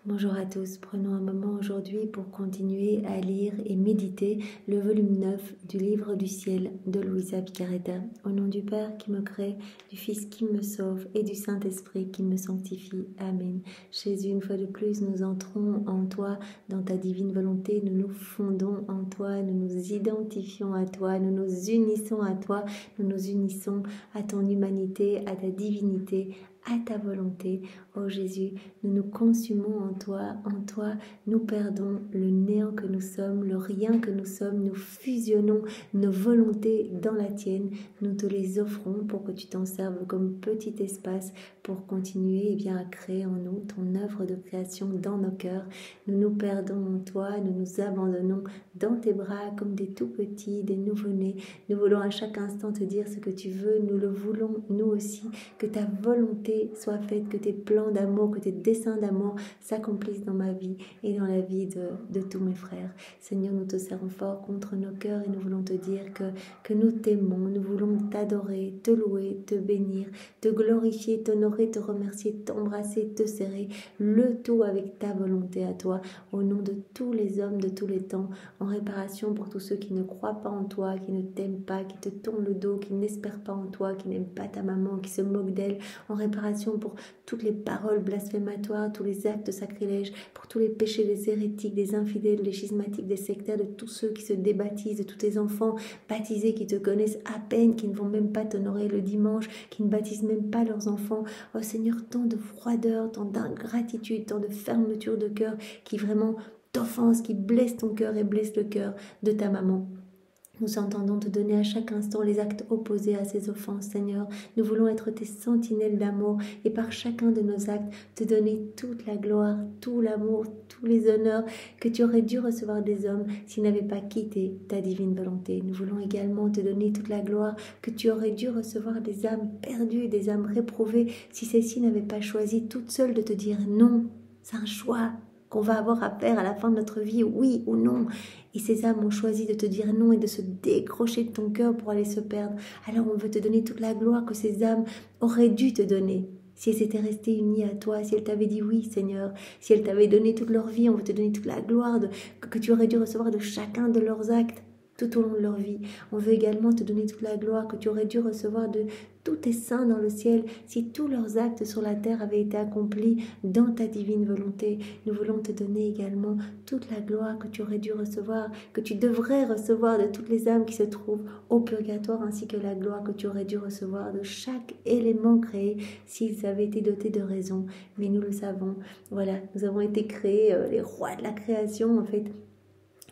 Bonjour à tous, prenons un moment aujourd'hui pour continuer à lire et méditer le volume 9 du livre du ciel de Luisa Piccarreta. Au nom du Père qui me crée, du Fils qui me sauve et du Saint-Esprit qui me sanctifie. Amen. Jésus, une fois de plus, nous entrons en toi, dans ta divine volonté, nous nous fondons en toi, nous nous identifions à toi, nous nous unissons à toi, nous nous unissons à ton humanité, à ta divinité, à ta volonté. Oh Jésus, nous nous consumons en toi nous perdons le néant que nous sommes, le rien que nous sommes, nous fusionnons nos volontés dans la tienne, nous te les offrons pour que tu t'en serves comme petit espace pour continuer à créer en nous ton œuvre de création dans nos cœurs. Nous nous perdons en toi, nous nous abandonnons dans tes bras comme des tout petits, des nouveau-nés. Nous voulons à chaque instant te dire ce que tu veux, nous le voulons nous aussi, que ta volonté soit faite, que tes plans d'amour, que tes desseins d'amour s'accomplissent dans ma vie et dans la vie de tous mes frères. Seigneur, nous te serrons fort contre nos cœurs et nous voulons te dire que nous t'aimons, nous voulons t'adorer, te louer, te bénir, te glorifier, t'honorer, te remercier, t'embrasser, te serrer, le tout avec ta volonté à toi, au nom de tous les hommes de tous les temps, en réparation pour tous ceux qui ne croient pas en toi, qui ne t'aiment pas, qui te tournent le dos, qui n'espèrent pas en toi, qui n'aiment pas ta maman, qui se moquent d'elle, en réparation pour toutes les paroles blasphématoires, tous les actes sacrilèges, pour tous les péchés des hérétiques, des infidèles, des schismatiques, des sectaires, de tous ceux qui se débaptisent, de tous tes enfants baptisés qui te connaissent à peine, qui ne vont même pas t'honorer le dimanche, qui ne baptisent même pas leurs enfants. Oh Seigneur, tant de froideur, tant d'ingratitude, tant de fermeture de cœur qui vraiment t'offense, qui blesse ton cœur et blesse le cœur de ta maman. Nous entendons te donner à chaque instant les actes opposés à ces offenses, Seigneur. Nous voulons être tes sentinelles d'amour et par chacun de nos actes te donner toute la gloire, tout l'amour, tous les honneurs que tu aurais dû recevoir des hommes s'ils n'avaient pas quitté ta divine volonté. Nous voulons également te donner toute la gloire que tu aurais dû recevoir des âmes perdues, des âmes réprouvées, si celles-ci n'avaient pas choisi toutes seules de te dire non. C'est un choix qu'on va avoir à faire à la fin de notre vie, oui ou non. Et ces âmes ont choisi de te dire non et de se décrocher de ton cœur pour aller se perdre. Alors on veut te donner toute la gloire que ces âmes auraient dû te donner. Si elles étaient restées unies à toi, si elles t'avaient dit oui Seigneur, si elles t'avaient donné toute leur vie, on veut te donner toute la gloire que tu aurais dû recevoir de chacun de leurs actes tout au long de leur vie. On veut également te donner toute la gloire que tu aurais dû recevoir de tous tes saints dans le ciel si tous leurs actes sur la terre avaient été accomplis dans ta divine volonté. Nous voulons te donner également toute la gloire que tu aurais dû recevoir, que tu devrais recevoir de toutes les âmes qui se trouvent au purgatoire, ainsi que la gloire que tu aurais dû recevoir de chaque élément créé s'ils avaient été dotés de raison. Mais nous le savons, voilà, nous avons été créés, les rois de la création en fait.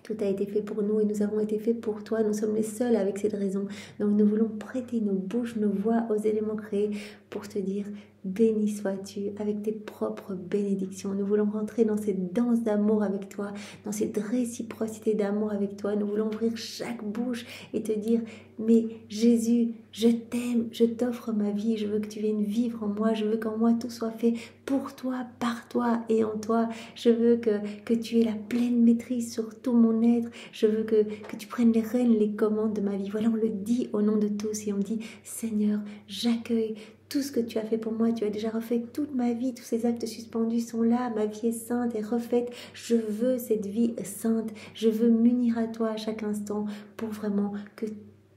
Tout a été fait pour nous et nous avons été faits pour toi. Nous sommes les seuls avec cette raison. Donc nous voulons prêter nos bouches, nos voix aux éléments créés pour te dire béni sois-tu avec tes propres bénédictions. Nous voulons rentrer dans cette danse d'amour avec toi, dans cette réciprocité d'amour avec toi. Nous voulons ouvrir chaque bouche et te dire mais Jésus, je t'aime, je t'offre ma vie, je veux que tu viennes vivre en moi, je veux qu'en moi tout soit fait pour toi, par toi et en toi. Je veux que tu aies la pleine maîtrise sur tout mon être. Je veux que tu prennes les rênes, les commandes de ma vie. Voilà, on le dit au nom de tous et on dit Seigneur, j'accueille tout ce que tu as fait pour moi, tu as déjà refait toute ma vie, tous ces actes suspendus sont là, ma vie est sainte et refaite, je veux cette vie sainte, je veux m'unir à toi à chaque instant pour vraiment que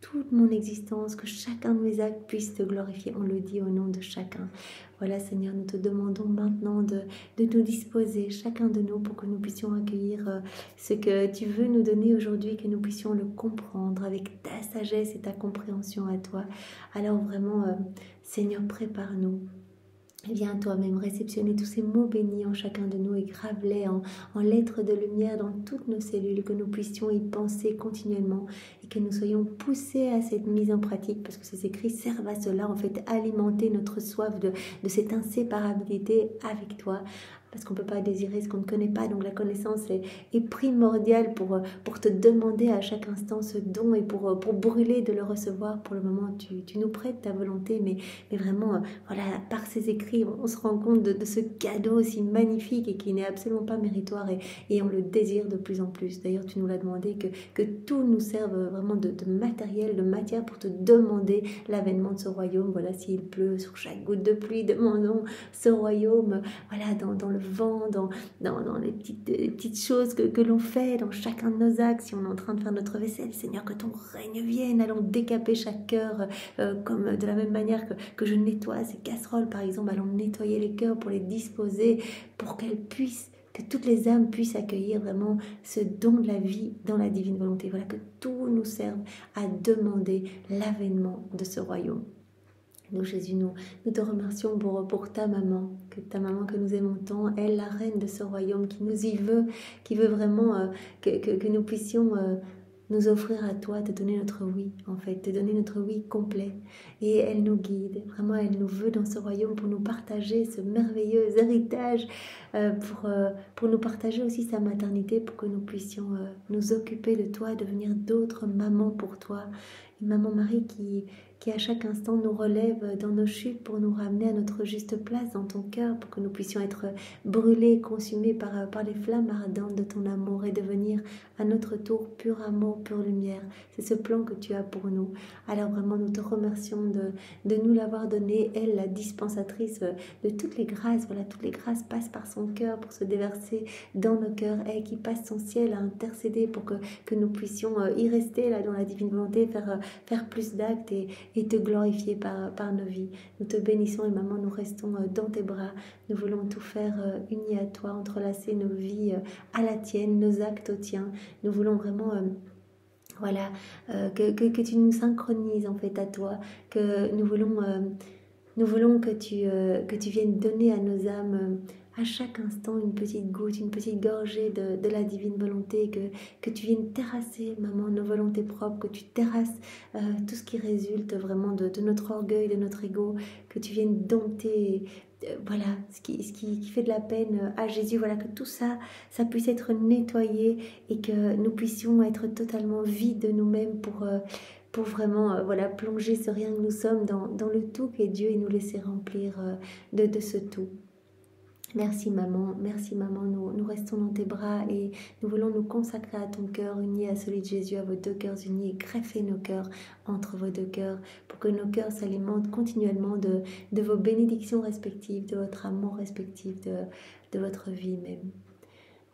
toute mon existence, que chacun de mes actes puisse te glorifier. On le dit au nom de chacun. Voilà Seigneur, nous te demandons maintenant de nous disposer, chacun de nous, pour que nous puissions accueillir ce que tu veux nous donner aujourd'hui, que nous puissions le comprendre avec ta sagesse et ta compréhension à toi. Alors vraiment, Seigneur, prépare-nous. Viens toi-même réceptionner tous ces mots bénis en chacun de nous et grave-les en lettres de lumière dans toutes nos cellules, que nous puissions y penser continuellement et que nous soyons poussés à cette mise en pratique, parce que ces écrits servent à cela, en fait, alimenter notre soif de cette inséparabilité avec toi, parce qu'on ne peut pas désirer ce qu'on ne connaît pas, donc la connaissance est primordiale pour te demander à chaque instant ce don et pour brûler de le recevoir. Pour le moment, tu nous prêtes ta volonté, mais vraiment, voilà, par ces écrits, on se rend compte de ce cadeau si magnifique et qui n'est absolument pas méritoire et on le désire de plus en plus. D'ailleurs, tu nous l'as demandé, que tout nous serve vraiment de matériel, de matière pour te demander l'avènement de ce royaume. Voilà, s'il pleut sur chaque goutte de pluie, demandons ce royaume, voilà, dans le le vent, dans les petites choses que l'on fait, dans chacun de nos actes. Si on est en train de faire notre vaisselle, Seigneur, que ton règne vienne. Allons décaper chaque cœur, comme de la même manière que je nettoie ces casseroles, par exemple. Allons nettoyer les cœurs pour les disposer, pour qu'elles puissent, que toutes les âmes puissent accueillir vraiment ce don de la vie dans la divine volonté. Voilà, que tout nous serve à demander l'avènement de ce royaume. Nous, Jésus, nous te remercions pour ta maman que nous aimons tant, elle, la reine de ce royaume, qui nous y veut, qui veut vraiment que nous puissions nous offrir à toi, te donner notre oui, en fait, te donner notre oui complet. Et elle nous guide, vraiment, elle nous veut dans ce royaume pour nous partager ce merveilleux héritage, pour nous partager aussi sa maternité, pour que nous puissions nous occuper de toi, devenir d'autres mamans pour toi. Une maman Marie qui à chaque instant nous relève dans nos chutes pour nous ramener à notre juste place dans ton cœur, pour que nous puissions être brûlés, consumés par les flammes ardentes de ton amour et devenir à notre tour pur amour, pure lumière. C'est ce plan que tu as pour nous. Alors vraiment, nous te remercions de nous l'avoir donné, elle, la dispensatrice de toutes les grâces. Voilà, toutes les grâces passent par son cœur pour se déverser dans nos cœurs, elle qui passe son ciel à intercéder pour que nous puissions y rester là dans la divine volonté, faire plus d'actes et te glorifier par nos vies. Nous te bénissons et maman, nous restons dans tes bras. Nous voulons tout faire unis à toi, entrelacer nos vies à la tienne, nos actes au tien. Nous voulons vraiment que tu nous synchronises en fait à toi, que nous voulons que tu viennes donner à nos âmes à chaque instant une petite goutte, une petite gorgée de la divine volonté, que tu viennes terrasser, maman, nos volontés propres, que tu terrasses tout ce qui résulte vraiment de notre orgueil, de notre ego, que tu viennes dompter voilà, ce qui fait de la peine à Jésus, voilà, que tout ça puisse être nettoyé et que nous puissions être totalement vides de nous-mêmes pour vraiment plonger ce rien que nous sommes dans le tout qu'est Dieu et nous laisser remplir de ce tout. Merci maman, nous restons dans tes bras et nous voulons nous consacrer à ton cœur uni à celui de Jésus, à vos deux cœurs unis et greffer nos cœurs entre vos deux cœurs pour que nos cœurs s'alimentent continuellement de vos bénédictions respectives, de votre amour respectif, de votre vie même.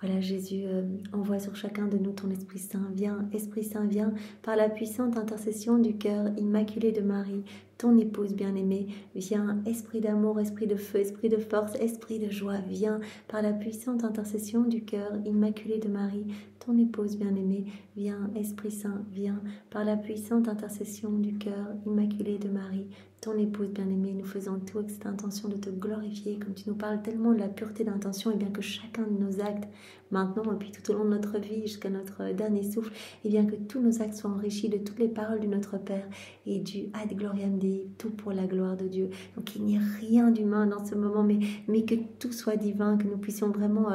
Voilà Jésus, envoie sur chacun de nous ton Esprit Saint. Viens, Esprit Saint, viens par la puissante intercession du cœur immaculé de Marie, ton épouse bien-aimée. Viens, Esprit d'amour, Esprit de feu, Esprit de force, Esprit de joie. Viens par la puissante intercession du cœur immaculé de Marie, ton épouse bien-aimée. Viens, Esprit Saint, viens par la puissante intercession du cœur immaculé de Marie, ton épouse bien-aimée. Nous faisons tout avec cette intention de te glorifier, comme tu nous parles tellement de la pureté d'intention, et bien que chacun de nos actes, maintenant et puis tout au long de notre vie jusqu'à notre dernier souffle, et bien que tous nos actes soient enrichis de toutes les paroles de notre Père et du Ad Gloriam Dei, tout pour la gloire de Dieu. Donc qu'il n'y ait rien d'humain dans ce moment, mais que tout soit divin, que nous puissions vraiment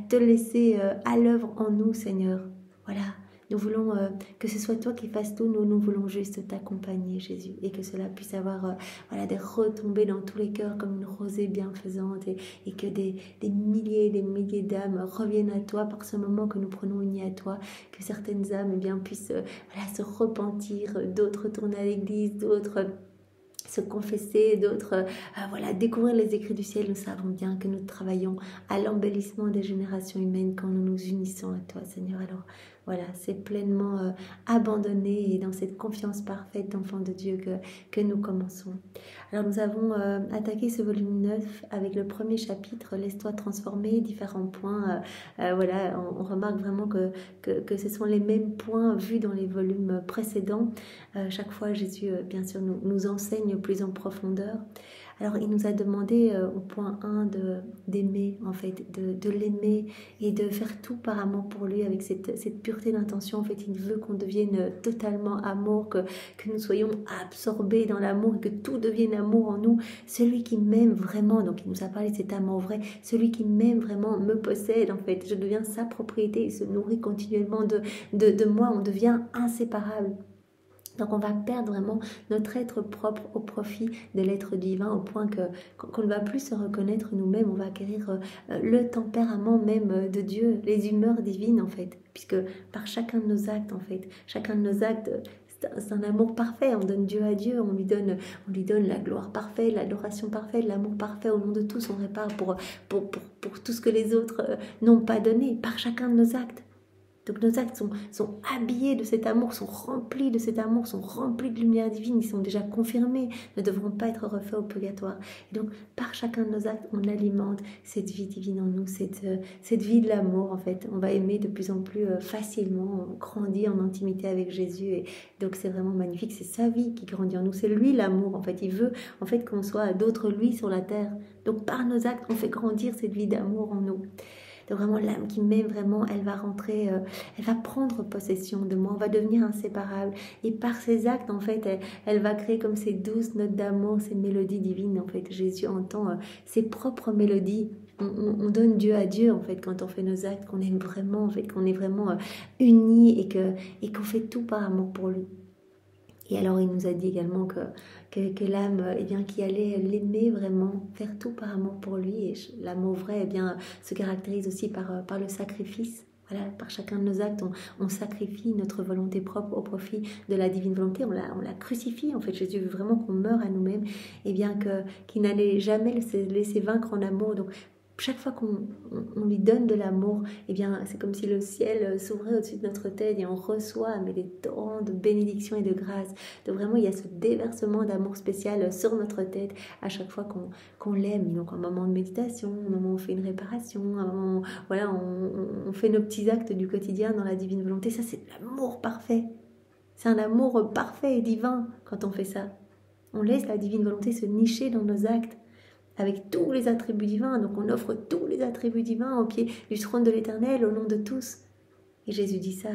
te laisser à l'œuvre en nous, Seigneur. Voilà. Nous voulons que ce soit toi qui fasses tout, nous voulons juste t'accompagner, Jésus, et que cela puisse avoir des retombées dans tous les cœurs comme une rosée bienfaisante et que des milliers et des milliers d'âmes reviennent à toi par ce moment que nous prenons unis à toi, que certaines âmes puissent se repentir, d'autres retourner à l'église, d'autres se confesser, d'autres découvrir les écrits du ciel. Nous savons bien que nous travaillons à l'embellissement des générations humaines quand nous nous unissons à toi, Seigneur. Alors voilà, c'est pleinement abandonné et dans cette confiance parfaite d'enfant de Dieu que nous commençons. Alors nous avons attaqué ce volume 9 avec le premier chapitre, Laisse-toi transformer, différents points. On remarque vraiment que ce sont les mêmes points vus dans les volumes précédents. Chaque fois, Jésus, bien sûr, nous enseigne plus en profondeur. Alors, il nous a demandé au point 1 d'aimer, en fait, de l'aimer et de faire tout par amour pour lui avec cette pureté d'intention. En fait, il veut qu'on devienne totalement amour, que nous soyons absorbés dans l'amour et que tout devienne amour en nous. Celui qui m'aime vraiment, donc il nous a parlé de cet amour vrai, celui qui m'aime vraiment me possède, en fait. Je deviens sa propriété, il se nourrit continuellement de moi, on devient inséparable. Donc on va perdre vraiment notre être propre au profit de l'être divin au point qu'on ne va plus se reconnaître nous-mêmes, on va acquérir le tempérament même de Dieu, les humeurs divines en fait, puisque par chacun de nos actes en fait, chacun de nos actes c'est un amour parfait. On donne Dieu à Dieu, on lui donne la gloire parfaite, l'adoration parfaite, l'amour parfait. Au nom de tous, on répare pour tout ce que les autres n'ont pas donné, par chacun de nos actes. Donc nos actes sont habillés de cet amour, sont remplis de cet amour, sont remplis de lumière divine, ils sont déjà confirmés, ne devront pas être refaits au purgatoire. Et donc par chacun de nos actes, on alimente cette vie divine en nous, cette vie de l'amour en fait. On va aimer de plus en plus facilement, on grandit en intimité avec Jésus. Et donc c'est vraiment magnifique, c'est sa vie qui grandit en nous, c'est lui l'amour en fait. Il veut en fait qu'on soit d'autres lui sur la terre. Donc par nos actes, on fait grandir cette vie d'amour en nous. Donc vraiment l'âme qui m'aime vraiment, elle va rentrer, elle va prendre possession de moi, on va devenir inséparable. Et par ses actes, en fait, elle va créer comme ces douces notes d'amour, ces mélodies divines. En fait, Jésus entend ses propres mélodies. On donne Dieu à Dieu, en fait, quand on fait nos actes, qu'on aime vraiment, en fait, qu'on est vraiment unis et qu'on fait tout par amour pour lui. Et alors il nous a dit également que l'âme eh bien, qui allait l'aimer vraiment, faire tout par amour pour lui. Et l'amour vrai eh bien, se caractérise aussi par le sacrifice. Voilà, par chacun de nos actes, on sacrifie notre volonté propre au profit de la divine volonté. On la crucifie. En fait, Jésus veut vraiment qu'on meure à nous-mêmes. Et bien qu'il n'allait jamais laisser vaincre en amour. Donc chaque fois qu'on lui donne de l'amour, eh bien, c'est comme si le ciel s'ouvrait au-dessus de notre tête et on reçoit des torrents de bénédictions et de grâce. Donc vraiment, il y a ce déversement d'amour spécial sur notre tête à chaque fois qu'on l'aime. Donc un moment de méditation, un moment où on fait une réparation, un moment où, voilà, on fait nos petits actes du quotidien dans la divine volonté. Ça, c'est de l'amour parfait. C'est un amour parfait et divin quand on fait ça. On laisse la divine volonté se nicher dans nos actes, avec tous les attributs divins. Donc on offre tous les attributs divins au pied du trône de l'Éternel, au nom de tous. Et Jésus dit ça,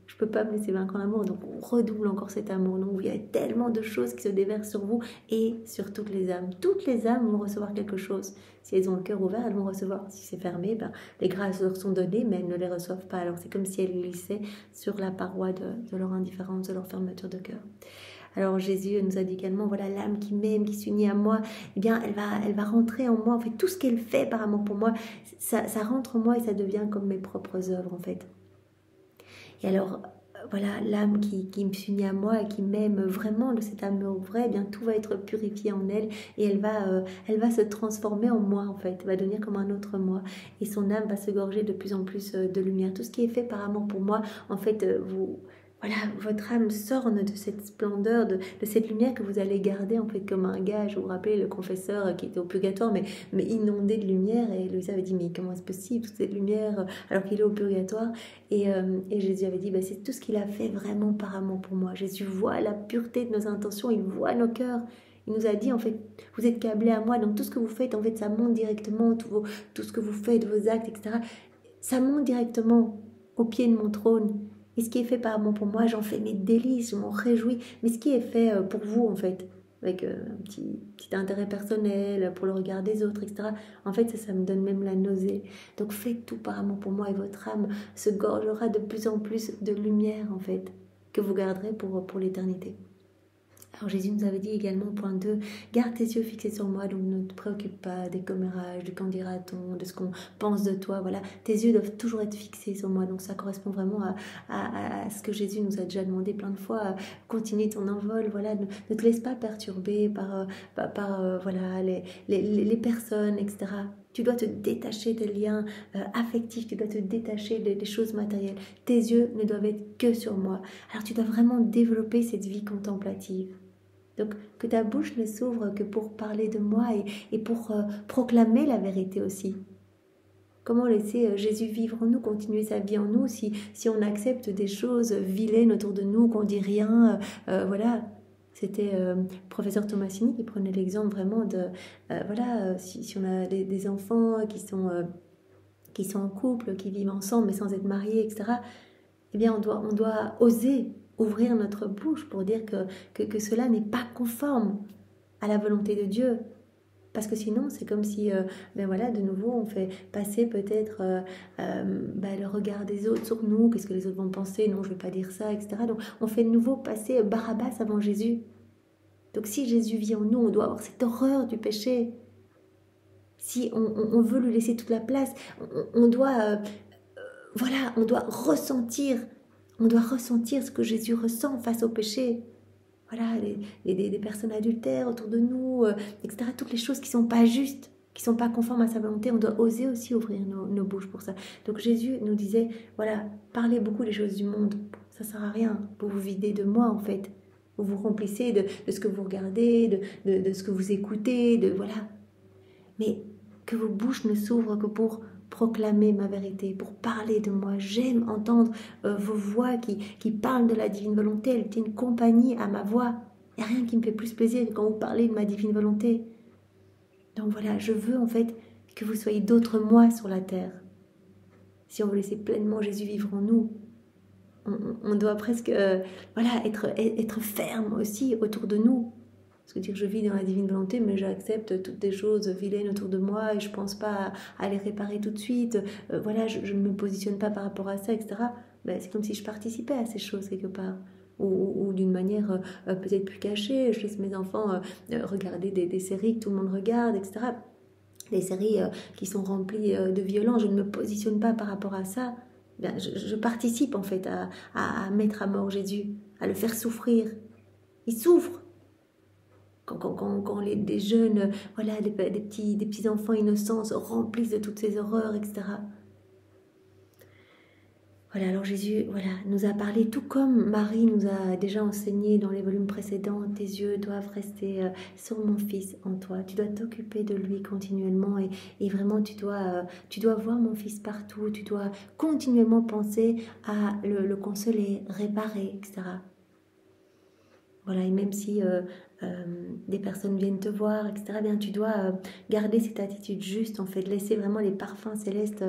je ne peux pas me laisser vaincre en amour. Donc on redouble encore cet amour. Donc il y a tellement de choses qui se déversent sur vous et sur toutes les âmes. Toutes les âmes vont recevoir quelque chose. Si elles ont le cœur ouvert, elles vont recevoir. Si c'est fermé, les grâces leur sont données, mais elles ne les reçoivent pas. Alors c'est comme si elles glissaient sur la paroi de leur indifférence, de leur fermeture de cœur. Alors Jésus nous a dit également, voilà, l'âme qui m'aime, qui s'unit à moi, eh bien elle va rentrer en moi. En fait, tout ce qu'elle fait par amour pour moi, ça rentre en moi et ça devient comme mes propres œuvres en fait. Et alors, voilà, l'âme qui me s'unit à moi et qui m'aime vraiment de cet amour vrai, eh bien tout va être purifié en elle et elle va se transformer en moi en fait, elle va devenir comme un autre moi et son âme va se gorger de plus en plus de lumière. Tout ce qui est fait par amour pour moi, en fait, voilà, votre âme s'orne de cette splendeur, de cette lumière que vous allez garder en fait comme un gage. Vous vous rappelez le confesseur qui était au purgatoire mais inondé de lumière et Louisa avait dit mais comment est-ce possible toute cette lumière alors qu'il est au purgatoire et Jésus avait dit c'est tout ce qu'il a fait vraiment par amour pour moi. Jésus voit la pureté de nos intentions, il voit nos cœurs. Il nous a dit en fait vous êtes câblés à moi donc tout ce que vous faites en fait ça monte directement, tout ce que vous faites, vos actes etc. Ça monte directement au pied de mon trône. Et ce qui est fait par amour pour moi, j'en fais mes délices, je m'en réjouis. Mais ce qui est fait pour vous, en fait, avec un petit intérêt personnel, pour le regard des autres, etc., en fait, ça me donne même la nausée. Donc faites tout par amour pour moi et votre âme se gorgera de plus en plus de lumière, en fait, que vous garderez pour l'éternité. Alors Jésus nous avait dit également, point 2, garde tes yeux fixés sur moi, donc ne te préoccupe pas des commérages, du qu'en dira-t-on, de ce qu'on pense de toi, voilà, tes yeux doivent toujours être fixés sur moi, donc ça correspond vraiment à ce que Jésus nous a déjà demandé plein de fois, continue ton envol, voilà, ne te laisse pas perturber par voilà, les personnes, etc. Tu dois te détacher des liens affectifs, tu dois te détacher des choses matérielles, tes yeux ne doivent être que sur moi, alors tu dois vraiment développer cette vie contemplative. Donc, que ta bouche ne s'ouvre que pour parler de moi et pour proclamer la vérité aussi. Comment laisser Jésus vivre en nous, continuer sa vie en nous, si on accepte des choses vilaines autour de nous, qu'on dit rien, voilà. C'était le professeur Tomasini qui prenait l'exemple vraiment de, voilà, si on a des enfants qui sont en couple, qui vivent ensemble mais sans être mariés, etc., eh bien on doit oser ouvrir notre bouche pour dire que cela n'est pas conforme à la volonté de Dieu. Parce que sinon, c'est comme si, voilà, de nouveau, on fait passer peut-être le regard des autres sur nous. Qu'est-ce que les autres vont penser? Non, je ne vais pas dire ça, etc. Donc, on fait de nouveau passer Barabbas avant Jésus. Donc, si Jésus vit en nous, on doit avoir cette horreur du péché. Si on veut lui laisser toute la place, on doit ressentir On doit ressentir ce que Jésus ressent face au péché. Voilà, des personnes adultères autour de nous, etc. Toutes les choses qui ne sont pas justes, qui ne sont pas conformes à sa volonté, on doit oser aussi ouvrir nos bouches pour ça. Donc Jésus nous disait, voilà, parlez beaucoup des choses du monde, ça ne sert à rien, vous vous videz de moi en fait. Vous vous remplissez de ce que vous regardez, de ce que vous écoutez, voilà. Mais que vos bouches ne s'ouvrent que pour proclamer ma vérité, pour parler de moi. J'aime entendre vos voix qui parlent de la divine volonté. Elle est une compagnie à ma voix. Il n'y a rien qui me fait plus plaisir que quand vous parlez de ma divine volonté. Donc voilà, je veux en fait que vous soyez d'autres moi sur la terre. Si on veut laisser pleinement Jésus vivre en nous, on doit presque voilà, être ferme aussi autour de nous. Parce que dire que je vis dans la divine volonté, mais j'accepte toutes les choses vilaines autour de moi et je ne pense pas à les réparer tout de suite. Voilà, je ne me positionne pas par rapport à ça, etc. Ben, c'est comme si je participais à ces choses quelque part. Ou d'une manière peut-être plus cachée. Je laisse mes enfants regarder des séries que tout le monde regarde, etc. Des séries qui sont remplies de violence. Je ne me positionne pas par rapport à ça. Ben, je participe en fait à mettre à mort Jésus, à le faire souffrir. Il souffre. Quand des jeunes, voilà, des petits enfants innocents se remplissent de toutes ces horreurs, etc. Voilà, alors Jésus, voilà, nous a parlé, tout comme Marie nous a déjà enseigné dans les volumes précédents, tes yeux doivent rester sur mon fils en toi. Tu dois t'occuper de lui continuellement et vraiment tu dois voir mon fils partout, tu dois continuellement penser à le consoler, réparer, etc. Voilà, et même si des personnes viennent te voir, etc., bien, tu dois garder cette attitude juste, en fait, laisser vraiment les parfums célestes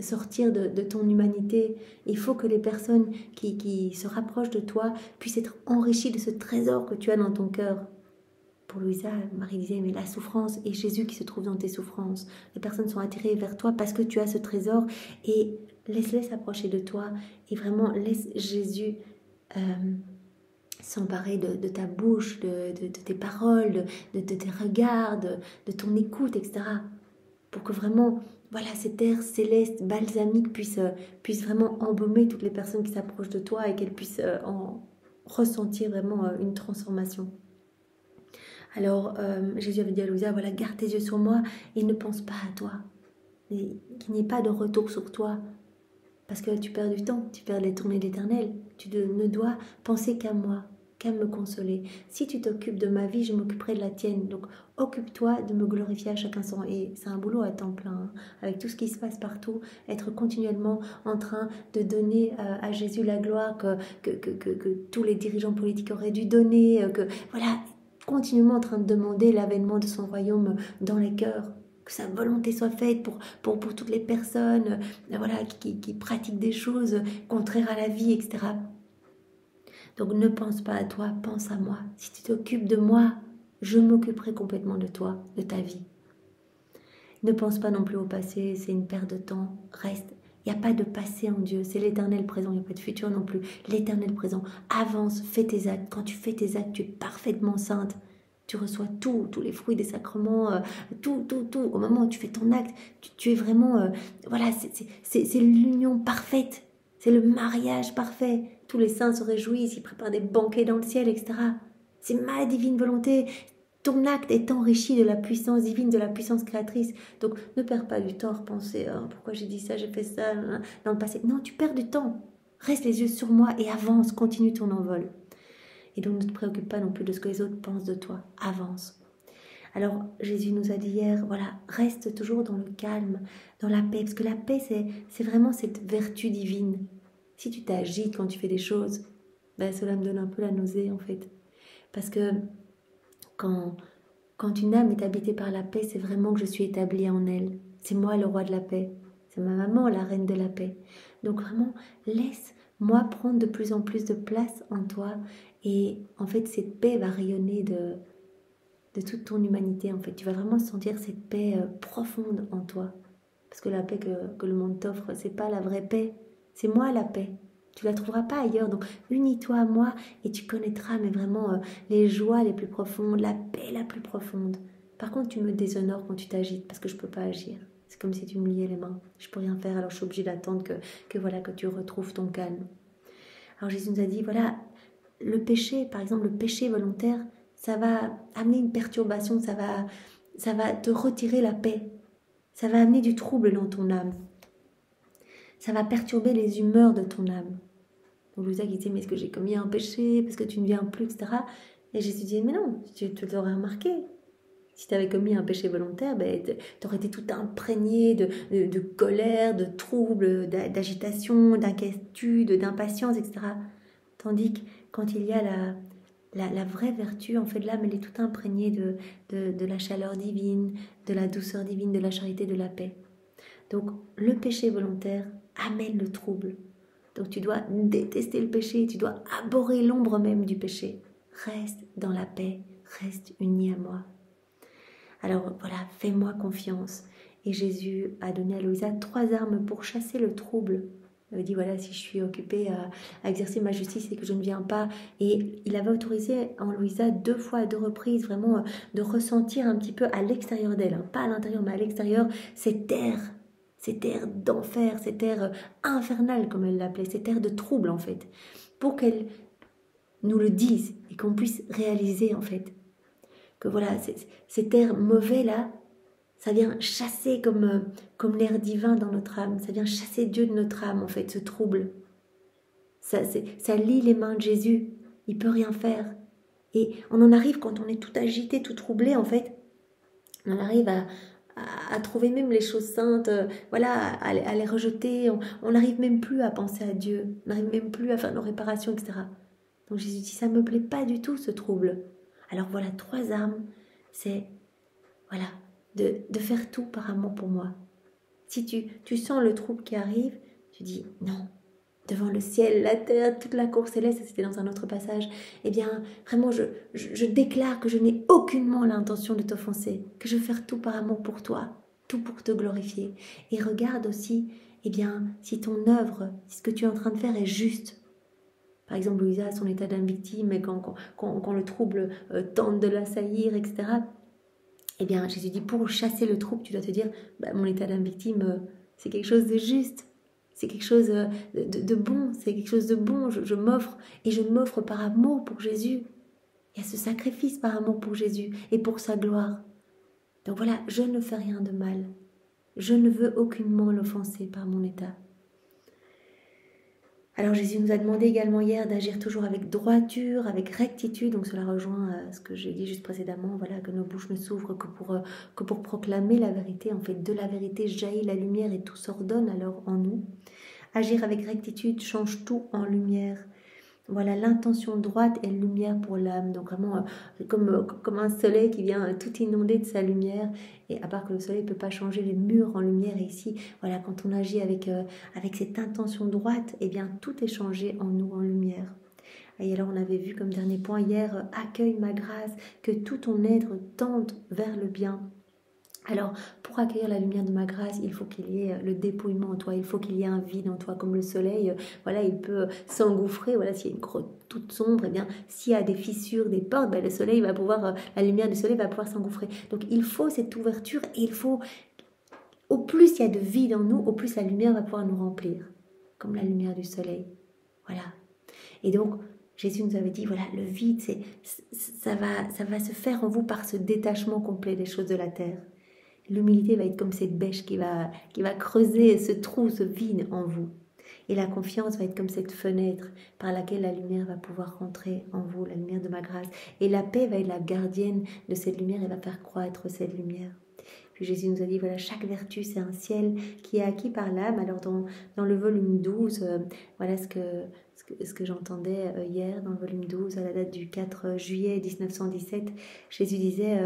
sortir de ton humanité. Il faut que les personnes qui se rapprochent de toi puissent être enrichies de ce trésor que tu as dans ton cœur. Pour Louisa, Marie disait, mais la souffrance et Jésus qui se trouve dans tes souffrances. Les personnes sont attirées vers toi parce que tu as ce trésor et laisse-les s'approcher de toi et vraiment laisse Jésus s'emparer de ta bouche, de tes paroles, de tes regards, de ton écoute, etc. Pour que vraiment, voilà, cet air céleste, balsamique puisse vraiment embaumer toutes les personnes qui s'approchent de toi et qu'elles puissent en ressentir vraiment une transformation. Alors, Jésus avait dit à Louisa, voilà, garde tes yeux sur moi et ne pense pas à toi. Qu'il n'y ait pas de retour sur toi. Parce que tu perds du temps, tu perds les tournées d'éternel. Tu ne dois penser qu'à moi, qu'à me consoler. Si tu t'occupes de ma vie, je m'occuperai de la tienne. Donc, occupe-toi de me glorifier à chacun son. Et c'est un boulot à temps plein, hein, avec tout ce qui se passe partout, être continuellement en train de donner à Jésus la gloire que tous les dirigeants politiques auraient dû donner, voilà, continuellement en train de demander l'avènement de son royaume dans les cœurs. Que sa volonté soit faite pour toutes les personnes voilà, qui pratiquent des choses contraires à la vie, etc. Donc ne pense pas à toi, pense à moi. Si tu t'occupes de moi, je m'occuperai complètement de toi, de ta vie. Ne pense pas non plus au passé, c'est une perte de temps. Reste. Il n'y a pas de passé en Dieu, c'est l'éternel présent, il n'y a pas de futur non plus. L'éternel présent, avance, fais tes actes. Quand tu fais tes actes, tu es parfaitement sainte. Tu reçois tous les fruits des sacrements, tout. Au moment où tu fais ton acte, tu es vraiment... voilà, c'est l'union parfaite. C'est le mariage parfait. Tous les saints se réjouissent, ils préparent des banquets dans le ciel, etc. C'est ma divine volonté. Ton acte est enrichi de la puissance divine, de la puissance créatrice. Donc, ne perds pas du temps à penser pourquoi j'ai dit ça, j'ai fait ça dans le passé. Non, tu perds du temps. Reste les yeux sur moi et avance, continue ton envol. Et donc, ne te préoccupe pas non plus de ce que les autres pensent de toi. Avance. Alors, Jésus nous a dit hier, voilà, reste toujours dans le calme, dans la paix. Parce que la paix, c'est vraiment cette vertu divine. Si tu t'agites quand tu fais des choses, ben, cela me donne un peu la nausée, en fait. Parce que quand une âme est habitée par la paix, c'est vraiment que je suis établie en elle. C'est moi le roi de la paix. C'est ma maman, la reine de la paix. Donc vraiment, laisse-moi prendre de plus en plus de place en toi. Et en fait, cette paix va rayonner de toute ton humanité. En fait, tu vas vraiment sentir cette paix profonde en toi. Parce que la paix que le monde t'offre, c'est pas la vraie paix. C'est moi la paix. Tu la trouveras pas ailleurs. Donc, unis-toi à moi et tu connaîtras mais vraiment les joies les plus profondes, la paix la plus profonde. Par contre, tu me déshonores quand tu t'agites parce que je peux pas agir. C'est comme si tu me liais les mains. Je peux rien faire, alors je suis obligée d'attendre que tu retrouves ton calme. Alors Jésus nous a dit, voilà, le péché, par exemple, le péché volontaire, ça va amener une perturbation, ça va te retirer la paix, ça va amener du trouble dans ton âme, ça va perturber les humeurs de ton âme. Donc Louisa qui disait, mais est-ce que j'ai commis un péché, parce que tu ne viens plus, etc. Et Jésus dit, mais non, tu l'aurais remarqué. Si tu avais commis un péché volontaire, ben, tu aurais été tout imprégné de colère, de trouble, d'agitation, d'inquiétude, d'impatience, etc. Tandis que quand il y a la vraie vertu, en fait, l'âme, elle est tout imprégnée de la chaleur divine, de la douceur divine, de la charité, de la paix. Donc, le péché volontaire amène le trouble. Donc, tu dois détester le péché, tu dois abhorrer l'ombre même du péché. Reste dans la paix, reste uni à moi. Alors voilà, fais-moi confiance. Et Jésus a donné à Louisa 3 armes pour chasser le trouble. Il avait dit, voilà, si je suis occupée à exercer ma justice et que je ne viens pas. Et il avait autorisé en Louisa 2 fois à 2 reprises, vraiment, de ressentir un petit peu à l'extérieur d'elle. Pas à l'intérieur, mais à l'extérieur, cet air d'enfer, cet air infernal, comme elle l'appelait, cet air de trouble, en fait. Pour qu'elle nous le dise et qu'on puisse réaliser, en fait, que voilà, cet air mauvais là, ça vient chasser comme l'air divin dans notre âme, ça vient chasser Dieu de notre âme en fait, ce trouble. Ça lie les mains de Jésus, il peut rien faire. Et on en arrive quand on est tout agité, tout troublé en fait, on en arrive à trouver même les choses saintes, voilà, à les rejeter, on n'arrive même plus à penser à Dieu, on n'arrive même plus à faire nos réparations, etc. Donc Jésus dit, ça ne me plaît pas du tout ce trouble. Alors voilà, 3 armes, c'est voilà, de faire tout par amour pour moi. Si tu sens le trouble qui arrive, tu dis non, devant le ciel, la terre, toute la cour céleste, c'était dans un autre passage, eh bien vraiment je déclare que je n'ai aucunement l'intention de t'offenser, que je veux faire tout par amour pour toi, tout pour te glorifier. Et regarde aussi, eh bien, si ton œuvre, si ce que tu es en train de faire est juste. Par exemple, Louisa a son état d'âme victime, et quand le trouble tente de l'assaillir, etc. Eh bien, Jésus dit, pour chasser le trouble, tu dois te dire, mon état d'âme victime, c'est quelque chose de juste, c'est quelque chose de bon, c'est quelque chose de bon, je m'offre, et je m'offre par amour pour Jésus. Il y a ce sacrifice par amour pour Jésus, et pour sa gloire. Donc voilà, je ne fais rien de mal. Je ne veux aucunement l'offenser par mon état. Alors Jésus nous a demandé également hier d'agir toujours avec droiture, avec rectitude. Donc cela rejoint ce que j'ai dit juste précédemment, voilà, que nos bouches ne s'ouvrent que pour proclamer la vérité. En fait, de la vérité jaillit la lumière et tout s'ordonne alors en nous. Agir avec rectitude change tout en lumière. Voilà, l'intention droite est lumière pour l'âme. Donc vraiment comme un soleil qui vient tout inonder de sa lumière. Et à part que le soleil ne peut pas changer les murs en lumière. Et ici, voilà, quand on agit avec cette intention droite, eh bien tout est changé en nous en lumière. Et alors on avait vu comme dernier point hier, accueille ma grâce, que tout ton être tende vers le bien. Alors, pour accueillir la lumière de ma grâce, il faut qu'il y ait le dépouillement en toi, il faut qu'il y ait un vide en toi, comme le soleil, voilà, il peut s'engouffrer, voilà, s'il y a une grotte toute sombre, eh bien, s'il y a des fissures, des portes, le soleil va pouvoir, la lumière du soleil va pouvoir s'engouffrer. Donc, il faut cette ouverture et il faut, au plus il y a de vide en nous, au plus la lumière va pouvoir nous remplir, comme la lumière du soleil, voilà. Et donc, Jésus nous avait dit, voilà, le vide, ça va se faire en vous par ce détachement complet des choses de la terre. L'humilité va être comme cette bêche qui va creuser ce trou, ce vide en vous. Et la confiance va être comme cette fenêtre par laquelle la lumière va pouvoir rentrer en vous, la lumière de ma grâce. Et la paix va être la gardienne de cette lumière et va faire croître cette lumière. Puis Jésus nous a dit, voilà, chaque vertu, c'est un ciel qui est acquis par l'âme. Alors dans le volume 12, voilà ce que j'entendais hier dans le volume 12, à la date du 4 juillet 1917. Jésus disait,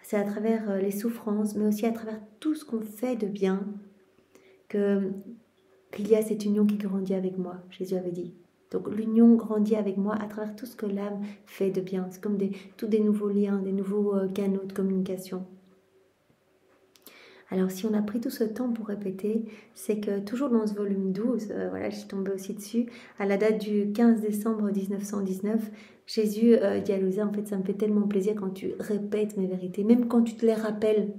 c'est à travers les souffrances, mais aussi à travers tout ce qu'on fait de bien, qu'il y a cette union qui grandit avec moi, Jésus avait dit. Donc l'union grandit avec moi à travers tout ce que l'âme fait de bien. C'est comme tous des nouveaux liens, des nouveaux canaux de communication. Alors si on a pris tout ce temps pour répéter, c'est que toujours dans ce volume 12, voilà, j'y tombais aussi dessus, à la date du 15 décembre 1919, Jésus dit à Louisa, en fait ça me fait tellement plaisir quand tu répètes mes vérités, même quand tu te les rappelles.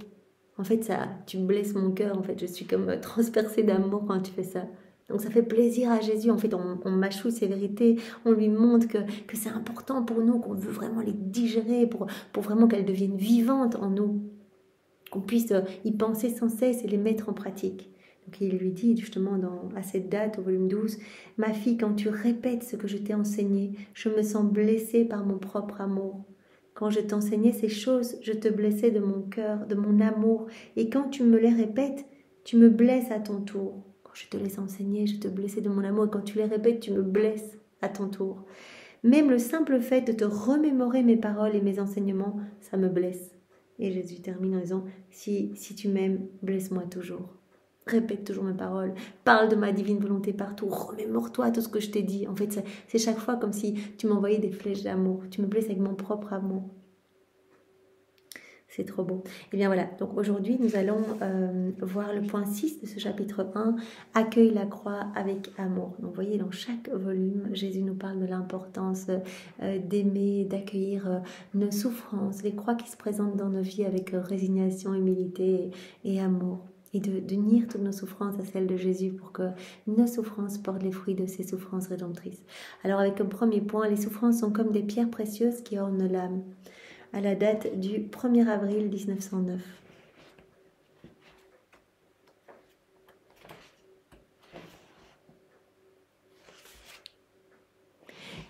En fait, tu blesses mon cœur, en fait, je suis comme transpercée d'amour quand tu fais ça. Donc ça fait plaisir à Jésus. En fait, on mâchouille ces vérités, on lui montre que c'est important pour nous, qu'on veut vraiment les digérer pour vraiment qu'elles deviennent vivantes en nous, qu'on puisse y penser sans cesse et les mettre en pratique. Donc il lui dit justement à cette date, au volume 12, « Ma fille, quand tu répètes ce que je t'ai enseigné, je me sens blessée par mon propre amour. Quand je t'enseignais ces choses, je te blessais de mon cœur, de mon amour. Et quand tu me les répètes, tu me blesses à ton tour. Quand je te les enseignais, je te blessais de mon amour. Et quand tu les répètes, tu me blesses à ton tour. Même le simple fait de te remémorer mes paroles et mes enseignements, ça me blesse. » Et Jésus termine en disant, si tu m'aimes, blesse-moi toujours. Répète toujours mes paroles, parle de ma divine volonté partout, remémore-toi tout ce que je t'ai dit. En fait, c'est chaque fois comme si tu m'envoyais des flèches d'amour. Tu me blesses avec mon propre amour. C'est trop beau. Et bien voilà, donc aujourd'hui nous allons voir le point 6 de ce chapitre 1, accueille la croix avec amour. Donc vous voyez, dans chaque volume, Jésus nous parle de l'importance d'aimer, d'accueillir nos souffrances, les croix qui se présentent dans nos vies avec résignation, humilité et amour. Et d'unir toutes nos souffrances à celles de Jésus pour que nos souffrances portent les fruits de ses souffrances rédemptrices. Alors avec comme premier point, les souffrances sont comme des pierres précieuses qui ornent l'âme. À la date du 1er avril 1909.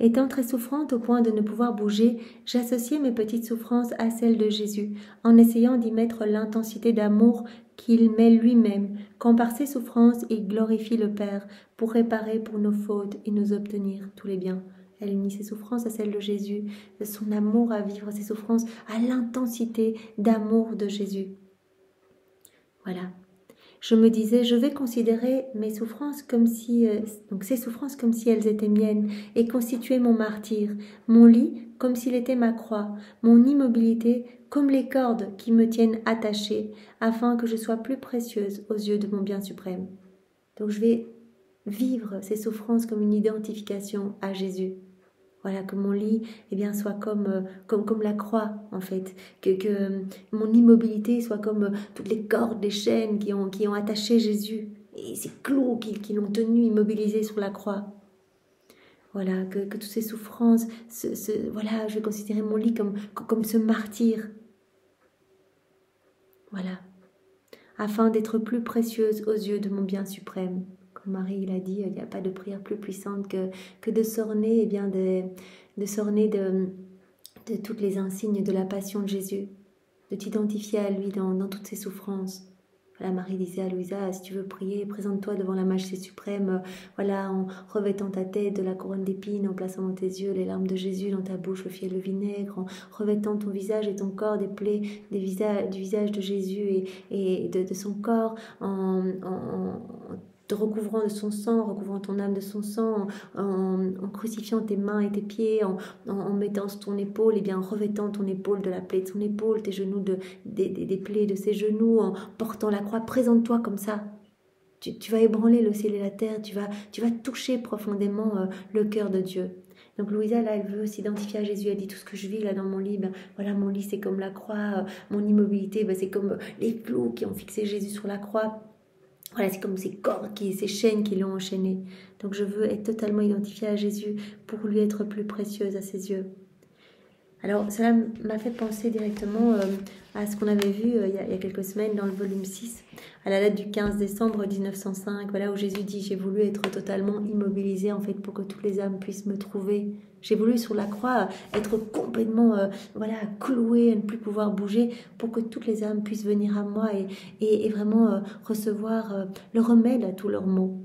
Étant très souffrante au point de ne pouvoir bouger, j'associais mes petites souffrances à celles de Jésus, en essayant d'y mettre l'intensité d'amour qu'il met lui-même, quand par ses souffrances il glorifie le Père pour réparer pour nos fautes et nous obtenir tous les biens. Elle unit ses souffrances à celles de Jésus, son amour à vivre ses souffrances à l'intensité d'amour de Jésus. Voilà. Je me disais, je vais considérer mes souffrances comme si, donc ces souffrances comme si elles étaient miennes et constituer mon martyr, mon lit comme s'il était ma croix, mon immobilité comme les cordes qui me tiennent attachée, afin que je sois plus précieuse aux yeux de mon bien suprême. Donc je vais vivre ces souffrances comme une identification à Jésus. Voilà, que mon lit soit comme la croix, en fait. Que mon immobilité soit comme toutes les cordes, les chaînes qui ont attaché Jésus. Et ces clous qui l'ont tenu immobilisé sur la croix. Voilà, que toutes ces souffrances, voilà, je vais considérer mon lit comme ce martyr. Voilà. Afin d'être plus précieuse aux yeux de mon bien suprême. Comme Marie l'a dit, il n'y a pas de prière plus puissante que de s'orner de toutes les insignes de la passion de Jésus, de t'identifier à lui dans toutes ses souffrances. Voilà, Marie disait à Louisa, si tu veux prier, présente-toi devant la Majesté suprême, voilà, en revêtant ta tête de la couronne d'épines, en plaçant dans tes yeux les larmes de Jésus, dans ta bouche le fiel de vinaigre, en revêtant ton visage et ton corps des plaies du visage de Jésus et de son corps, en te recouvrant de son sang, recouvrant ton âme de son sang, en crucifiant tes mains et tes pieds, en mettant sur ton épaule, en revêtant ton épaule de la plaie de son épaule, tes genoux des plaies de ses genoux, en portant la croix. Présente-toi comme ça. Tu vas ébranler le ciel et la terre, tu vas toucher profondément le cœur de Dieu. Donc Louisa, là, elle veut s'identifier à Jésus. Elle dit, tout ce que je vis là dans mon lit, voilà, mon lit c'est comme la croix, mon immobilité, c'est comme les clous qui ont fixé Jésus sur la croix. Voilà, c'est comme ces cordes, ces chaînes qui l'ont enchaîné. Donc je veux être totalement identifiée à Jésus pour lui être plus précieuse à ses yeux. Alors cela m'a fait penser directement à ce qu'on avait vu il y a quelques semaines dans le volume 6, à la date du 15 décembre 1905, voilà, où Jésus dit « J'ai voulu être totalement immobilisé en fait pour que toutes les âmes puissent me trouver. J'ai voulu sur la croix être complètement cloué à ne plus pouvoir bouger pour que toutes les âmes puissent venir à moi et vraiment recevoir le remède à tous leurs maux. »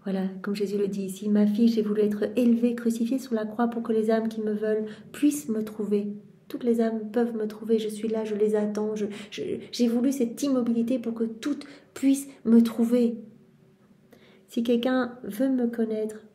Voilà, comme Jésus le dit ici, « Ma fille, j'ai voulu être élevée, crucifiée sur la croix pour que les âmes qui me veulent puissent me trouver. Toutes les âmes peuvent me trouver, je suis là, je les attends. J'ai voulu cette immobilité pour que toutes puissent me trouver. Si quelqu'un veut me connaître,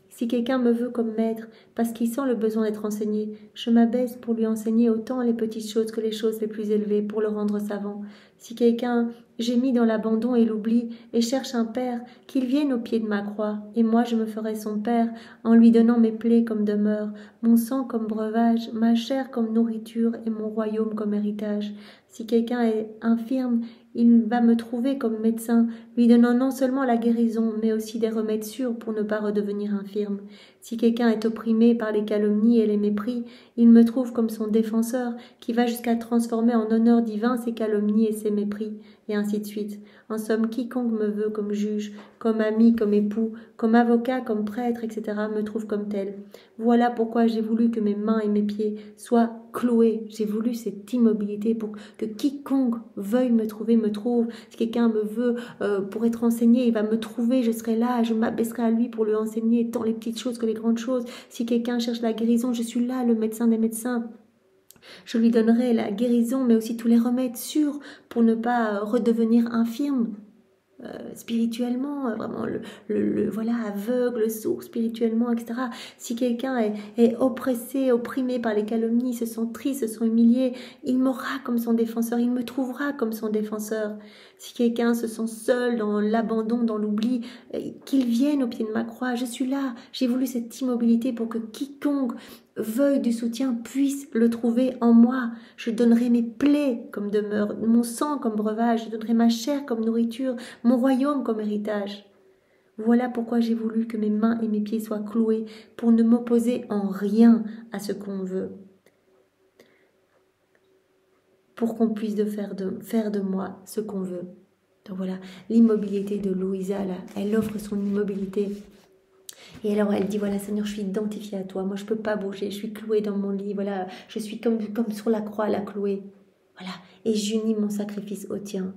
si quelqu'un me veut comme maître, parce qu'il sent le besoin d'être enseigné, je m'abaisse pour lui enseigner autant les petites choses que les choses les plus élevées, pour le rendre savant. Si quelqu'un gémit dans l'abandon et l'oubli, et cherche un père, qu'il vienne au pied de ma croix, et moi je me ferai son père, en lui donnant mes plaies comme demeure, mon sang comme breuvage, ma chair comme nourriture, et mon royaume comme héritage. Si quelqu'un est infirme, il va me trouver comme médecin, lui donnant non seulement la guérison, mais aussi des remèdes sûrs pour ne pas redevenir infirme. Si quelqu'un est opprimé par les calomnies et les mépris, il me trouve comme son défenseur, qui va jusqu'à transformer en honneur divin ses calomnies et ses mépris, et ainsi de suite. En somme, quiconque me veut comme juge, comme ami, comme époux, comme avocat, comme prêtre, etc., me trouve comme tel. Voilà pourquoi j'ai voulu que mes mains et mes pieds soient cloués. J'ai voulu cette immobilité pour que quiconque veuille me trouver, me trouve. Si quelqu'un me veut pour être enseigné, il va me trouver, je serai là, je m'abaisserai à lui pour lui enseigner tant les petites choses que les grandes choses. Si quelqu'un cherche la guérison, je suis là, le médecin des médecins. Je lui donnerai la guérison, mais aussi tous les remèdes sûrs pour ne pas redevenir infirme. Spirituellement, vraiment voilà, aveugle, sourd spirituellement, etc. Si quelqu'un est oppressé, opprimé par les calomnies, se sent triste, se sent humilié, il m'aura comme son défenseur, il me trouvera comme son défenseur. Si quelqu'un se sent seul dans l'abandon, dans l'oubli, qu'il vienne au pied de ma croix, je suis là. J'ai voulu cette immobilité pour que quiconque veuille du soutien puisse le trouver en moi. Je donnerai mes plaies comme demeure, mon sang comme breuvage, je donnerai ma chair comme nourriture, mon royaume comme héritage. Voilà pourquoi j'ai voulu que mes mains et mes pieds soient cloués, pour ne m'opposer en rien à ce qu'on veut, pour qu'on puisse faire de moi ce qu'on veut. Donc voilà, l'immobilité de Louisa, là, elle offre son immobilité. Et alors elle dit, voilà Seigneur, je suis identifiée à toi, moi je ne peux pas bouger, je suis clouée dans mon lit, voilà, je suis comme sur la croix, la clouée. Voilà, et j'unis mon sacrifice au tien.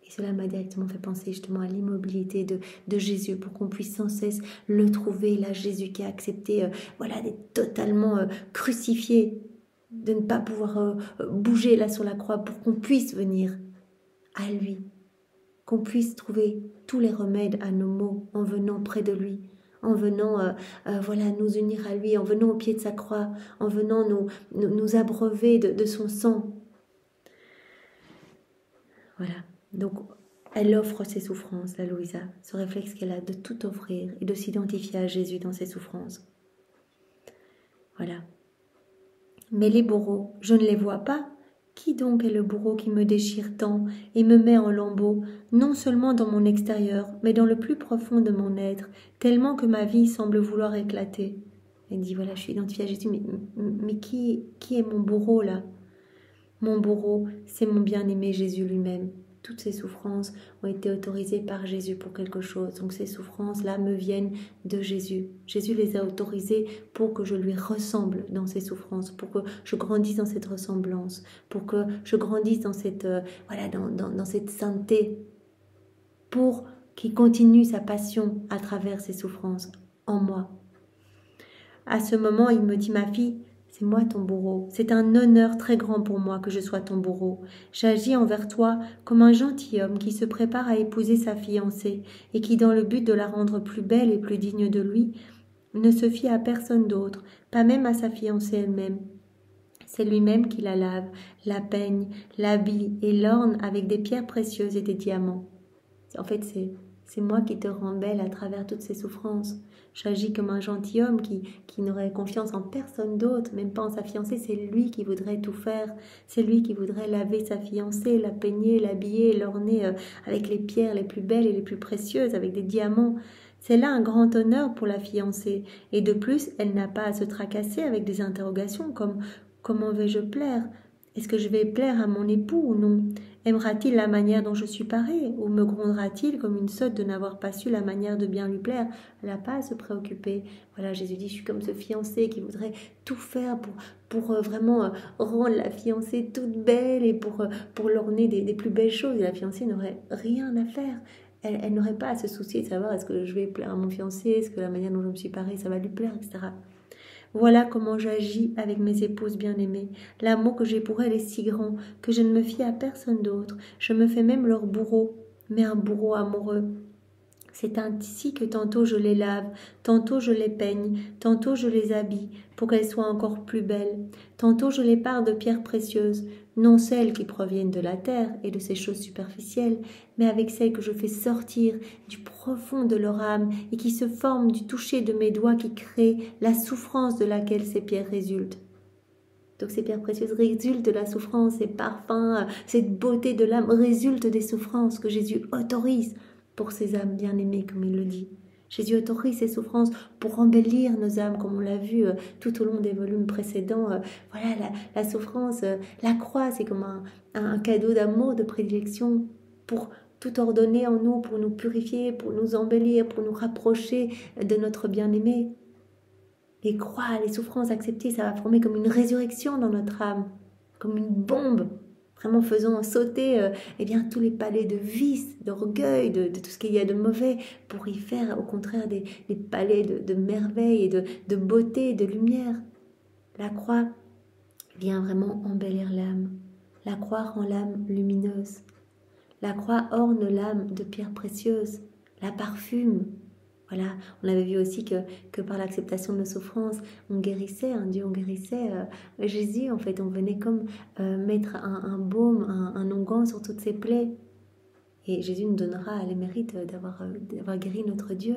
Et cela m'a directement fait penser justement à l'immobilité de Jésus, pour qu'on puisse sans cesse le trouver, là, Jésus qui a accepté voilà, d'être totalement crucifié, de ne pas pouvoir bouger là sur la croix, pour qu'on puisse venir à lui, qu'on puisse trouver tous les remèdes à nos maux en venant près de lui, en venant voilà, nous unir à lui, en venant au pied de sa croix, en venant nous abreuver de son sang. Voilà, donc elle offre ses souffrances, la Louisa, ce réflexe qu'elle a de tout offrir et de s'identifier à Jésus dans ses souffrances. Voilà. Mais les bourreaux, je ne les vois pas. Qui donc est le bourreau qui me déchire tant et me met en lambeaux, non seulement dans mon extérieur, mais dans le plus profond de mon être, tellement que ma vie semble vouloir éclater. Elle dit, voilà, je suis identifiée à Jésus, mais qui est mon bourreau là? Mon bourreau, c'est mon bien-aimé Jésus lui-même. Toutes ces souffrances ont été autorisées par Jésus pour quelque chose. Donc ces souffrances-là me viennent de Jésus. Jésus les a autorisées pour que je lui ressemble dans ces souffrances, pour que je grandisse dans cette ressemblance, pour que je grandisse dans cette, voilà, dans cette sainteté, pour qu'il continue sa passion à travers ces souffrances en moi. À ce moment, il me dit, ma fille, c'est moi ton bourreau. C'est un honneur très grand pour moi que je sois ton bourreau. J'agis envers toi comme un gentilhomme qui se prépare à épouser sa fiancée et qui, dans le but de la rendre plus belle et plus digne de lui, ne se fie à personne d'autre, pas même à sa fiancée elle-même. C'est lui-même qui la lave, la peigne, l'habille et l'orne avec des pierres précieuses et des diamants. En fait, c'est moi qui te rends belle à travers toutes ces souffrances. J'agis comme un gentilhomme qui n'aurait confiance en personne d'autre, même pas en sa fiancée. C'est lui qui voudrait tout faire. C'est lui qui voudrait laver sa fiancée, la peigner, l'habiller, l'orner avec les pierres les plus belles et les plus précieuses, avec des diamants. C'est là un grand honneur pour la fiancée. Et de plus, elle n'a pas à se tracasser avec des interrogations comme « Comment vais-je plaire ? Est-ce que je vais plaire à mon époux ou non ? Aimera-t-il la manière dont je suis parée, ou me grondera-t-il comme une sotte de n'avoir pas su la manière de bien lui plaire ? Elle n'a pas à se préoccuper. Voilà, Jésus dit, je suis comme ce fiancé qui voudrait tout faire pour vraiment rendre la fiancée toute belle et pour l'orner des plus belles choses. Et la fiancée n'aurait rien à faire. Elle n'aurait pas à se soucier de savoir est-ce que je vais plaire à mon fiancé, est-ce que la manière dont je me suis parée, ça va lui plaire, etc. Voilà comment j'agis avec mes épouses bien-aimées. L'amour que j'ai pour elles est si grand que je ne me fie à personne d'autre. Je me fais même leur bourreau, mais un bourreau amoureux. C'est ainsi que tantôt je les lave, tantôt je les peigne, tantôt je les habille, pour qu'elles soient encore plus belles. Tantôt je les pare de pierres précieuses, non celles qui proviennent de la terre et de ces choses superficielles, mais avec celles que je fais sortir du profond de leur âme et qui se forment du toucher de mes doigts qui créent la souffrance de laquelle ces pierres résultent. Donc ces pierres précieuses résultent de la souffrance, ces parfums, cette beauté de l'âme résulte des souffrances que Jésus autorise pour ces âmes bien-aimées, comme il le dit. Jésus autorise ces souffrances pour embellir nos âmes, comme on l'a vu tout au long des volumes précédents. Voilà, la souffrance, la croix, c'est comme un cadeau d'amour, de prédilection pour tout ordonner en nous, pour nous purifier, pour nous embellir, pour nous rapprocher de notre bien-aimé. Les croix, les souffrances acceptées, ça va former comme une résurrection dans notre âme, comme une bombe, vraiment faisant sauter tous les palais de vice, d'orgueil, de tout ce qu'il y a de mauvais, pour y faire au contraire des palais de merveille et de beauté, de lumière. La croix vient vraiment embellir l'âme. La croix rend l'âme lumineuse. La croix orne l'âme de pierres précieuses, la parfume. Voilà, on avait vu aussi que par l'acceptation de nos souffrances, on guérissait, Dieu, on guérissait Jésus, en fait, on venait comme mettre un baume, un onguent sur toutes ses plaies. Et Jésus nous donnera les mérites d'avoir guéri notre Dieu.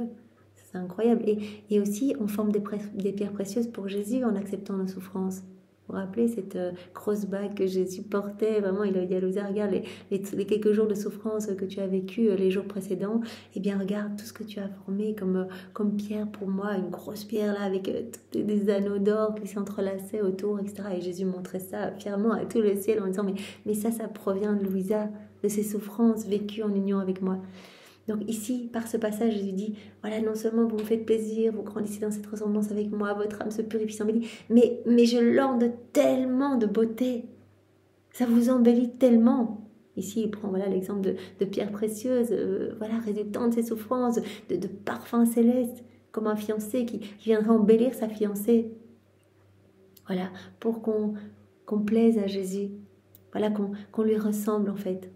C'est incroyable. Et aussi, on forme des pierres précieuses pour Jésus en acceptant nos souffrances. Vous vous rappelez cette grosse bague que Jésus portait, vraiment, il a dit, regarde les quelques jours de souffrance que tu as vécu les jours précédents, eh bien regarde tout ce que tu as formé comme pierre pour moi, une grosse pierre là avec des anneaux d'or qui s'entrelaçaient autour, etc. Et Jésus montrait ça fièrement à tout le ciel en disant, mais ça provient de Louisa, de ses souffrances vécues en union avec moi. Donc ici, par ce passage, Jésus dit, voilà, non seulement vous me faites plaisir, vous grandissez dans cette ressemblance avec moi, votre âme se purifie, s'embellit, mais je l'orne tellement de beauté, ça vous embellit tellement. Ici, il prend l'exemple de pierres précieuses, résultant de ses souffrances, de parfums célestes, comme un fiancé qui viendrait embellir sa fiancée. Voilà, pour qu'on plaise à Jésus, voilà, qu'on lui ressemble en fait.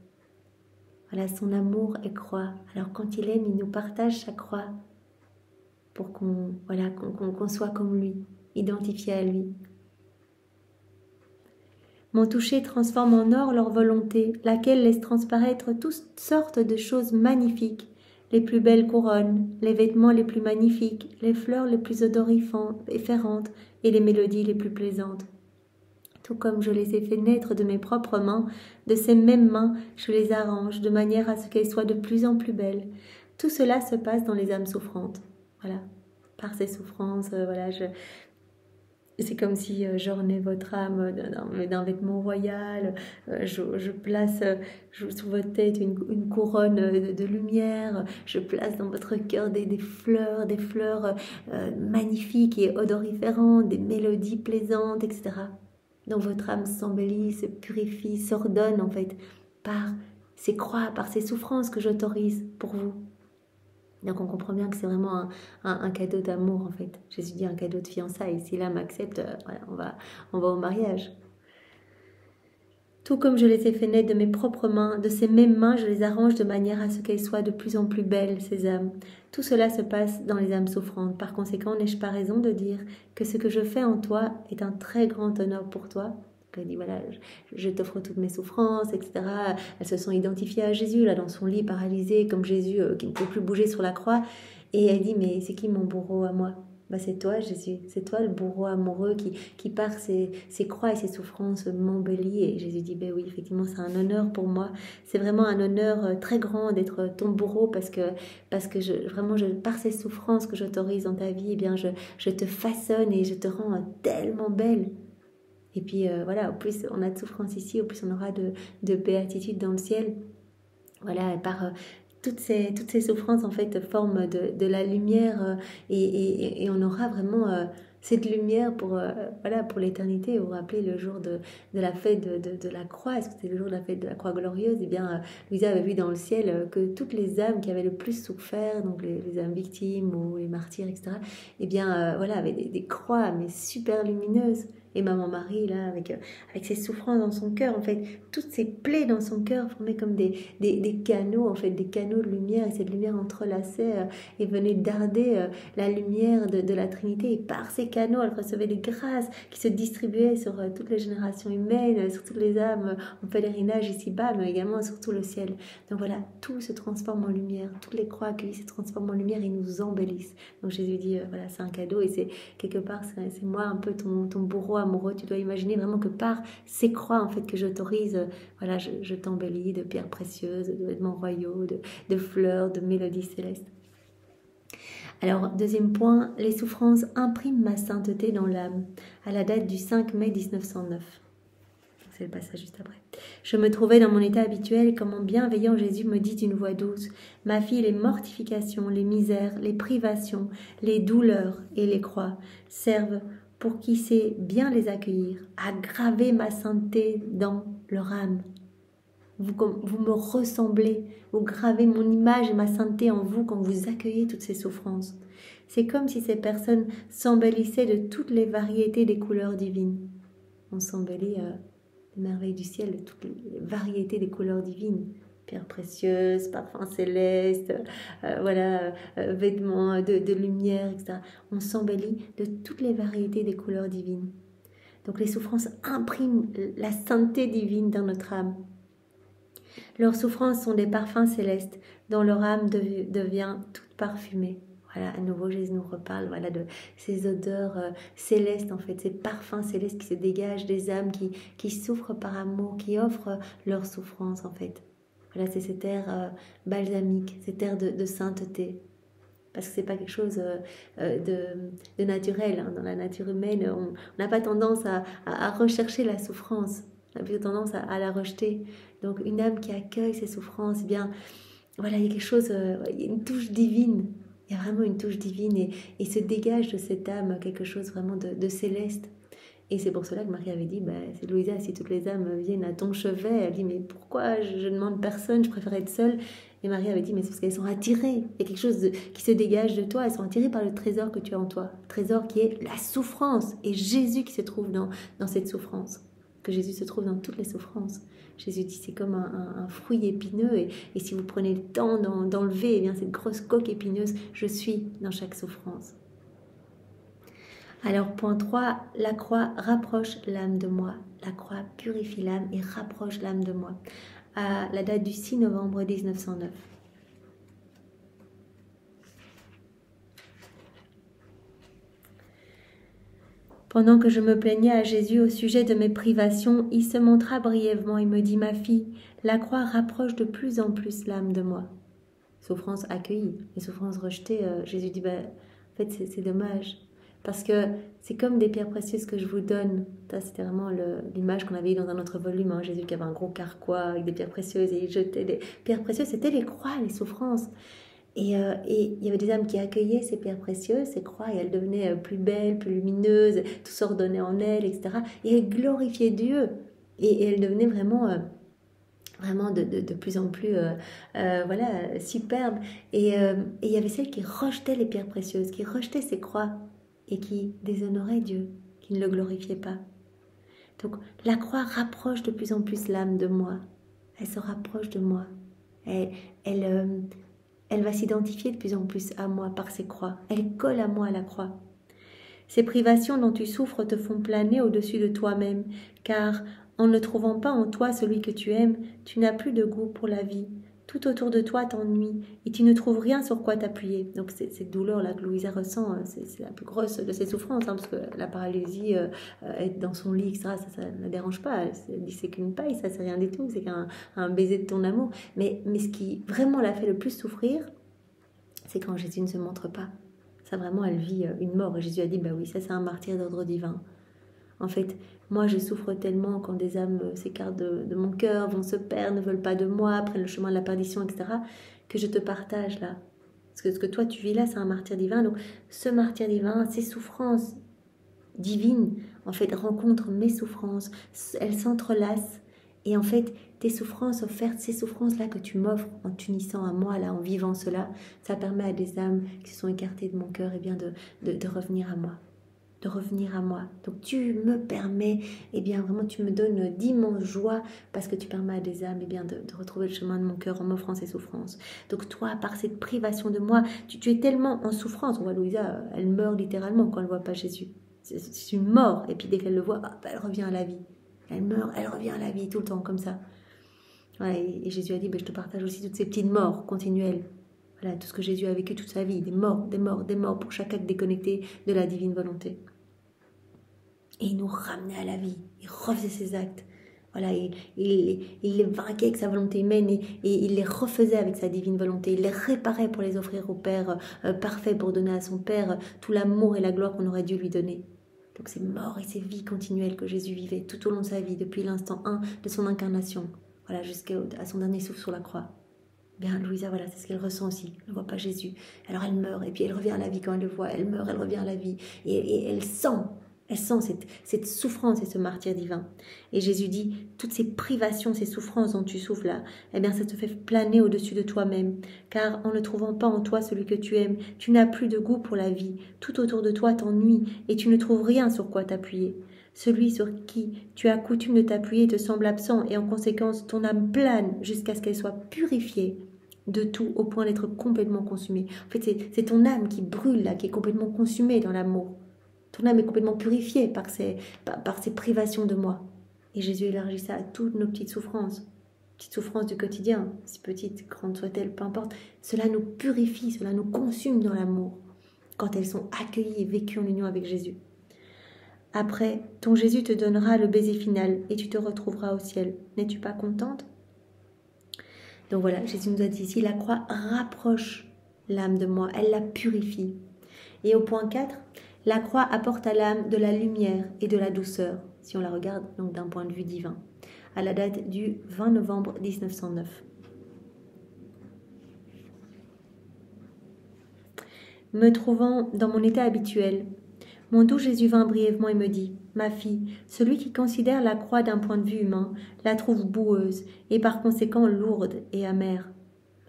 Voilà, son amour est croix. Alors quand il aime, il nous partage sa croix pour qu'on soit comme lui, identifié à lui. Mon toucher transforme en or leur volonté, laquelle laisse transparaître toutes sortes de choses magnifiques, les plus belles couronnes, les vêtements les plus magnifiques, les fleurs les plus odoriférantes et les mélodies les plus plaisantes. Tout comme je les ai fait naître de mes propres mains, de ces mêmes mains, je les arrange de manière à ce qu'elles soient de plus en plus belles. Tout cela se passe dans les âmes souffrantes. Voilà, par ces souffrances, c'est comme si j'ornais votre âme d'un vêtement royal, je place sous votre tête une couronne de lumière, je place dans votre cœur des fleurs magnifiques et odoriférantes, des mélodies plaisantes, etc. Donc votre âme s'embellit, se purifie, s'ordonne en fait par ces croix, par ces souffrances que j'autorise pour vous. Donc on comprend bien que c'est vraiment un cadeau d'amour en fait. Jésus dit un cadeau de fiançailles. Si l'âme accepte, on va au mariage. Tout comme je les ai fait naître de mes propres mains, de ces mêmes mains, je les arrange de manière à ce qu'elles soient de plus en plus belles, ces âmes. Tout cela se passe dans les âmes souffrantes. Par conséquent, n'ai-je pas raison de dire que ce que je fais en toi est un très grand honneur pour toi? Elle dit, voilà, je t'offre toutes mes souffrances, etc. Elles se sont identifiées à Jésus, là, dans son lit paralysé, comme Jésus qui ne peut plus bouger sur la croix. Et elle dit, mais c'est qui mon bourreau à moi? C'est toi, Jésus, c'est toi le bourreau amoureux qui par ses croix et ses souffrances m'embellit. Et Jésus dit, oui, effectivement, c'est un honneur pour moi. C'est vraiment un honneur très grand d'être ton bourreau parce que par ces souffrances que j'autorise dans ta vie, eh bien, je te façonne et je te rends tellement belle. Et puis au plus on a de souffrance ici, au plus on aura de béatitude dans le ciel. Voilà, par toutes ces souffrances en fait forment de la lumière et on aura vraiment cette lumière pour l'éternité. Vous vous rappelez le jour de la fête de la croix, est-ce que c'était le jour de la fête de la croix glorieuse? Eh bien, Louisa avait vu dans le ciel que toutes les âmes qui avaient le plus souffert, donc les âmes victimes ou les martyrs, etc., eh bien, avaient des croix mais super lumineuses. Et Maman Marie, là, avec ses souffrances dans son cœur, en fait, toutes ces plaies dans son cœur formaient comme des canaux, en fait, des canaux de lumière, et cette lumière entrelaçait et venait darder la lumière de la Trinité. Et par ces canaux, elle recevait des grâces qui se distribuaient sur toutes les générations humaines, sur toutes les âmes en pèlerinage ici-bas, mais également sur tout le ciel. Donc voilà, tout se transforme en lumière, toutes les croix accueillies se transforment en lumière et nous embellissent. Donc Jésus dit, c'est un cadeau, et c'est quelque part, c'est moi un peu ton bourreau croix amoureux, tu dois imaginer vraiment que par ces croix en fait que j'autorise, voilà, je t'embellis de pierres précieuses, de vêtements royaux, de fleurs, de mélodies célestes. Alors, deuxième point, les souffrances impriment ma sainteté dans l'âme, à la date du 5 mai 1909. C'est le passage juste après. Je me trouvais dans mon état habituel quand mon bienveillant Jésus me dit d'une voix douce: ma fille, les mortifications, les misères, les privations, les douleurs et les croix servent, pour qui sait bien les accueillir, à graver ma sainteté dans leur âme. Vous me ressemblez, vous gravez mon image et ma sainteté en vous quand vous accueillez toutes ces souffrances. C'est comme si ces personnes s'embellissaient de toutes les variétés des couleurs divines. On s'embellit des merveilles du ciel, de toutes les variétés des couleurs divines. Pierres précieuses, parfums célestes, vêtements de lumière, etc. On s'embellit de toutes les variétés des couleurs divines. Donc les souffrances impriment la sainteté divine dans notre âme. Leurs souffrances sont des parfums célestes dont leur âme devient toute parfumée. Voilà, à nouveau Jésus nous reparle de ces odeurs célestes, en fait, ces parfums célestes qui se dégagent des âmes qui souffrent par amour, qui offrent leur souffrance, en fait. Voilà, c'est cet air balsamique, cet air de sainteté. Parce que c'est pas quelque chose de naturel. Hein. Dans la nature humaine, on n'a pas tendance à rechercher la souffrance. On a plutôt tendance à la rejeter. Donc une âme qui accueille ses souffrances, eh bien, voilà, il y a quelque chose, il y a une touche divine. Il y a vraiment une touche divine et se dégage de cette âme quelque chose vraiment de céleste. Et c'est pour cela que Marie avait dit, c'est Louisa, si toutes les âmes viennent à ton chevet, elle dit, mais pourquoi je ne demande personne, je préfère être seule. Et Marie avait dit, mais c'est parce qu'elles sont attirées. Il y a quelque chose qui se dégage de toi, elles sont attirées par le trésor que tu as en toi. Le trésor qui est la souffrance. Et Jésus qui se trouve dans cette souffrance. Que Jésus se trouve dans toutes les souffrances. Jésus dit c'est comme un fruit épineux et si vous prenez le temps d'enlever eh bien cette grosse coque épineuse, je suis dans chaque souffrance. Alors point 3, la croix rapproche l'âme de moi. La croix purifie l'âme et rapproche l'âme de moi. À la date du 6 novembre 1909. Pendant que je me plaignais à Jésus au sujet de mes privations, il se montra brièvement et me dit: ma fille, la croix rapproche de plus en plus l'âme de moi. Souffrance accueillie, les souffrances rejetées, Jésus dit, en fait c'est dommage, parce que c'est comme des pierres précieuses que je vous donne. Ça, c'était vraiment l'image qu'on avait eue dans un autre volume, hein. Jésus qui avait un gros carquois avec des pierres précieuses et il jetait des pierres précieuses, c'était les croix, les souffrances. Et il y avait des âmes qui accueillaient ces pierres précieuses, ces croix, et elles devenaient plus belles, plus lumineuses, tout s'ordonnait en elles, etc. Et elles glorifiaient Dieu. Et elles devenaient vraiment de plus en plus superbes. Et il y avait celles qui rejetaient les pierres précieuses, qui rejetaient ces croix, et qui déshonoraient Dieu, qui ne le glorifiaient pas. Donc la croix rapproche de plus en plus l'âme de moi. Elle se rapproche de moi. Elle va s'identifier de plus en plus à moi par ses croix. Elle colle à moi à la croix. Ces privations dont tu souffres te font planer au-dessus de toi-même, car en ne trouvant pas en toi celui que tu aimes, tu n'as plus de goût pour la vie. Tout autour de toi t'ennuie et tu ne trouves rien sur quoi t'appuyer. Donc cette douleur-là que Louisa ressent, c'est la plus grosse de ses souffrances, hein, parce que la paralysie, être dans son lit, etc., ça ne la dérange pas. Elle dit c'est qu'une paille, ça c'est rien du tout, c'est qu'un baiser de ton amour. Mais ce qui vraiment la fait le plus souffrir, c'est quand Jésus ne se montre pas. Ça vraiment, elle vit une mort. Et Jésus a dit, oui, ça c'est un martyr d'ordre divin. En fait, moi je souffre tellement quand des âmes s'écartent de mon cœur, vont se perdre, ne veulent pas de moi, prennent le chemin de la perdition, etc., que je te partage là. Parce que ce que toi tu vis là, c'est un martyr divin. Donc ce martyr divin, ces souffrances divines, en fait, rencontrent mes souffrances. Elles s'entrelacent. Et en fait, tes souffrances offertes, ces souffrances-là que tu m'offres en t'unissant à moi, là, en vivant cela, ça permet à des âmes qui se sont écartées de mon cœur, de revenir à moi. De revenir à moi. Donc tu me permets, vraiment tu me donnes d'immenses joies parce que tu permets à des âmes de retrouver le chemin de mon cœur en m'offrant ces souffrances. Donc toi, par cette privation de moi, tu es tellement en souffrance. On voit Louisa, elle meurt littéralement quand elle ne voit pas Jésus. C'est une mort. Et puis dès qu'elle le voit, elle revient à la vie. Elle meurt, elle revient à la vie tout le temps comme ça. Ouais, et Jésus a dit, je te partage aussi toutes ces petites morts continuelles. Voilà, tout ce que Jésus a vécu toute sa vie, des morts pour chaque acte déconnecté de la divine volonté. Et il nous ramenait à la vie. Il refaisait ses actes. Voilà, il les vainquait avec sa volonté humaine et il les refaisait avec sa divine volonté. Il les réparait pour les offrir au Père parfait, pour donner à son Père tout l'amour et la gloire qu'on aurait dû lui donner. Donc c'est mort et c'est vie continuelle que Jésus vivait tout au long de sa vie, depuis l'instant 1 de son incarnation, voilà, jusqu'à son dernier souffle sur la croix. Bien, Louisa, voilà, c'est ce qu'elle ressent aussi. Elle ne voit pas Jésus. Alors elle meurt et puis elle revient à la vie quand elle le voit. Elle meurt, elle revient à la vie. Et elle sent cette souffrance et ce martyre divin. Et Jésus dit, toutes ces privations, ces souffrances dont tu souffres là, eh bien ça te fait planer au-dessus de toi-même. Car en ne trouvant pas en toi celui que tu aimes, tu n'as plus de goût pour la vie. Tout autour de toi t'ennuie et tu ne trouves rien sur quoi t'appuyer. Celui sur qui tu as coutume de t'appuyer te semble absent et en conséquence ton âme plane jusqu'à ce qu'elle soit purifiée de tout au point d'être complètement consumée. En fait, c'est ton âme qui brûle là, qui est complètement consumée dans l'amour. Ton âme est complètement purifiée par ces privations de moi. Et Jésus élargit ça à toutes nos petites souffrances du quotidien, si petites, grandes soient-elles, peu importe. Cela nous purifie, cela nous consume dans l'amour, quand elles sont accueillies et vécues en union avec Jésus. Après, ton Jésus te donnera le baiser final et tu te retrouveras au ciel. N'es-tu pas contente ? Donc voilà, Jésus nous a dit ici, la croix rapproche l'âme de moi, elle la purifie. Et au point 4, la croix apporte à l'âme de la lumière et de la douceur, si on la regarde donc d'un point de vue divin, à la date du 20 novembre 1909. Me trouvant dans mon état habituel, mon doux Jésus vint brièvement et me dit, « Ma fille, celui qui considère la croix d'un point de vue humain la trouve boueuse et par conséquent lourde et amère. »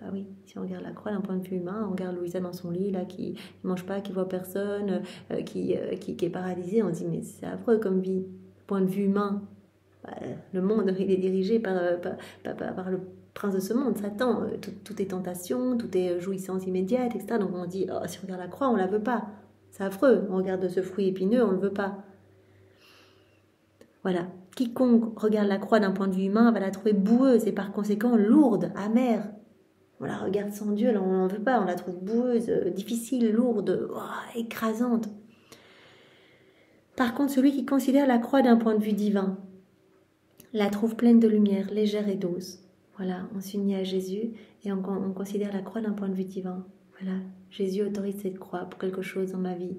Ah oui, si on regarde la croix d'un point de vue humain, on regarde Louisa dans son lit, là, qui ne mange pas, qui voit personne, qui est paralysée, on dit, mais c'est affreux comme vie. Point de vue humain, le monde, il est dirigé par le prince de ce monde, Satan. Tout est tentation, tout est jouissance immédiate, etc. Donc on dit, oh, si on regarde la croix, on ne la veut pas. C'est affreux, on regarde ce fruit épineux, on ne le veut pas. Voilà, quiconque regarde la croix d'un point de vue humain va la trouver boueuse et par conséquent lourde, amère. On la regarde sans Dieu, là, on n'en veut pas, on la trouve boueuse, difficile, lourde, écrasante. Par contre, celui qui considère la croix d'un point de vue divin la trouve pleine de lumière, légère et douce. Voilà, on s'unit à Jésus et on considère la croix d'un point de vue divin. Voilà, Jésus autorise cette croix pour quelque chose dans ma vie.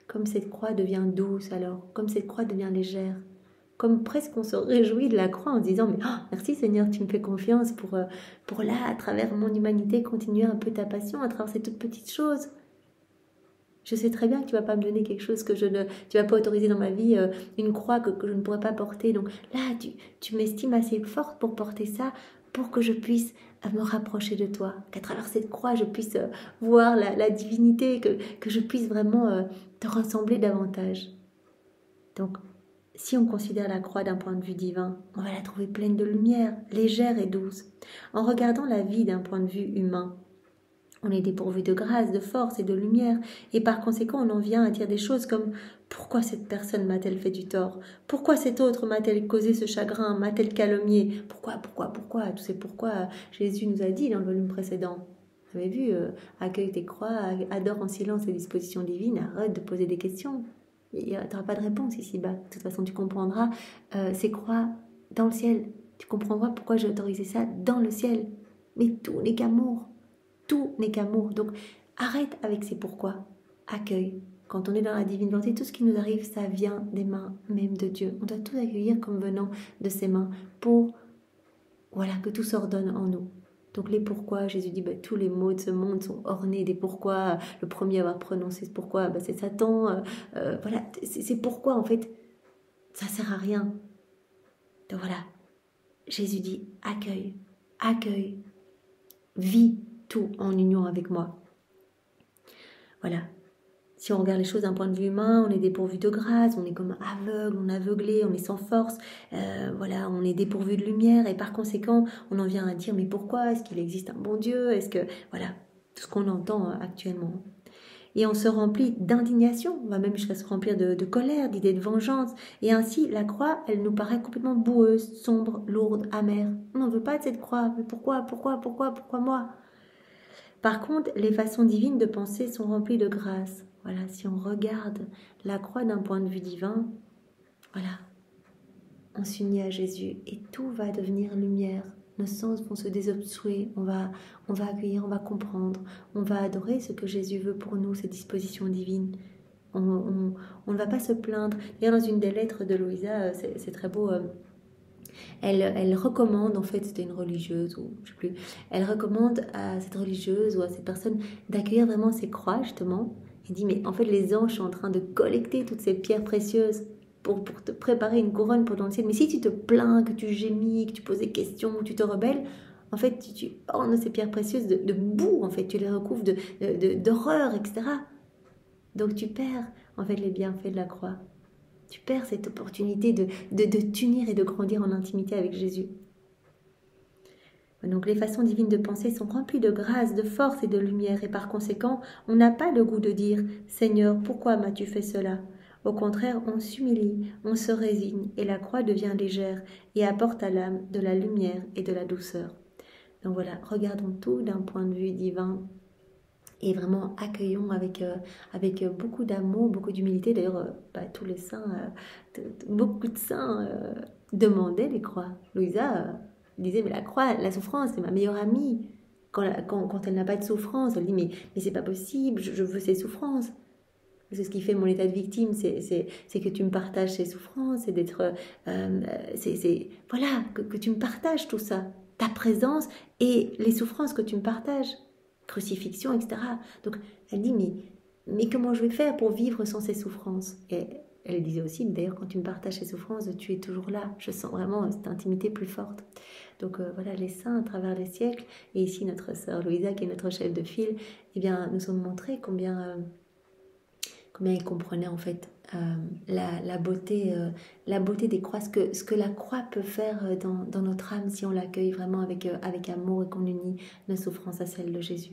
Comme cette croix devient douce alors, comme cette croix devient légère, comme presque on se réjouit de la croix en disant « Mais merci Seigneur, tu me fais confiance pour là, à travers mon humanité, continuer un peu ta passion, à travers ces toutes petites choses. Je sais très bien que tu ne vas pas me donner quelque chose que tu ne vas pas autoriser dans ma vie, une croix que je ne pourrais pas porter. Donc là, tu m'estimes assez forte pour porter ça, pour que je puisse me rapprocher de toi, qu'à travers cette croix, je puisse voir la divinité, que je puisse vraiment te ressembler davantage. » Donc, si on considère la croix d'un point de vue divin, on va la trouver pleine de lumière, légère et douce. En regardant la vie d'un point de vue humain, on est dépourvu de grâce, de force et de lumière, et par conséquent on en vient à dire des choses comme « Pourquoi cette personne m'a-t-elle fait du tort ? Pourquoi cette autre m'a-t-elle causé ce chagrin ? M'a-t-elle calomnié ? Pourquoi ?» Tous ces pourquoi Jésus nous a dit dans le volume précédent. Vous avez vu, accueille tes croix, adore en silence les dispositions divines, arrête de poser des questions. Tu n'auras pas de réponse ici-bas. De toute façon, tu comprendras ces croix dans le ciel. Tu comprendras pourquoi j'ai autorisé ça dans le ciel. Mais tout n'est qu'amour. Tout n'est qu'amour. Donc, arrête avec ces pourquoi. Accueille. Quand on est dans la divine volonté, tout ce qui nous arrive, ça vient des mains même de Dieu. On doit tout accueillir comme venant de ses mains pour que tout s'ordonne en nous. Donc les pourquoi, Jésus dit, tous les mots de ce monde sont ornés des pourquoi. Le premier à avoir prononcé ce pourquoi, c'est Satan. C'est pourquoi en fait, ça sert à rien. Donc voilà, Jésus dit, accueille, vis tout en union avec moi. Voilà. Si on regarde les choses d'un point de vue humain, on est dépourvu de grâce, on est comme aveugle, on est aveuglé, on est sans force, on est dépourvu de lumière et par conséquent, on en vient à dire mais pourquoi ? Est-ce qu'il existe un bon Dieu ? Est-ce que tout ce qu'on entend actuellement. Et on se remplit d'indignation, on va même jusqu'à se remplir de colère, d'idées de vengeance. Et ainsi, la croix, elle nous paraît complètement boueuse, sombre, lourde, amère. On n'en veut pas de cette croix. Mais pourquoi moi ? Par contre, les façons divines de penser sont remplies de grâce. Voilà, si on regarde la croix d'un point de vue divin, voilà, on s'unit à Jésus et tout va devenir lumière. Nos sens vont se désobstruer, on va accueillir, on va comprendre, on va adorer ce que Jésus veut pour nous, ses dispositions divines. On ne va pas se plaindre. D'ailleurs, dans une des lettres de Louisa, c'est très beau, elle recommande, en fait, c'était une religieuse, ou je sais plus, elle recommande à cette religieuse ou à cette personne d'accueillir vraiment ses croix, justement. Elle dit, mais en fait, les anges sont en train de collecter toutes ces pierres précieuses pour te préparer une couronne pour dans le ciel. Mais si tu te plains, que tu gémis, que tu poses des questions, que tu te rebelles, en fait, tu ornes ces pierres précieuses de boue, en fait, tu les recouvres d'horreur, etc. Donc tu perds, en fait, les bienfaits de la croix. Tu perds cette opportunité de t'unir et de grandir en intimité avec Jésus. Donc les façons divines de penser sont remplies de grâce, de force et de lumière, et par conséquent, on n'a pas le goût de dire « Seigneur, pourquoi m'as-tu fait cela ?» Au contraire, on s'humilie, on se résigne, et la croix devient légère et apporte à l'âme de la lumière et de la douceur. Donc voilà, regardons tout d'un point de vue divin, et vraiment accueillons avec beaucoup d'amour, beaucoup d'humilité. D'ailleurs, tous les saints, beaucoup de saints demandaient les croix. Louisa disait, mais la croix, la souffrance, c'est ma meilleure amie. Quand elle n'a pas de souffrance, elle dit, mais c'est pas possible, je veux ces souffrances. C'est ce qui fait mon état de victime, c'est que tu me partages ces souffrances, c'est d'être... voilà, que tu me partages tout ça, ta présence et les souffrances que tu me partages. Crucifixion, etc. Donc, elle dit, mais comment je vais faire pour vivre sans ces souffrances? Et elle disait aussi, d'ailleurs, quand tu me partages ces souffrances, tu es toujours là. Je sens vraiment cette intimité plus forte. Donc, voilà, les saints à travers les siècles, et ici notre sœur Louisa, qui est notre chef de file, eh bien, nous ont montré combien ils comprenaient en fait la beauté des croix, ce que la croix peut faire dans notre âme si on l'accueille vraiment avec amour et qu'on unit nos souffrances à celles de Jésus.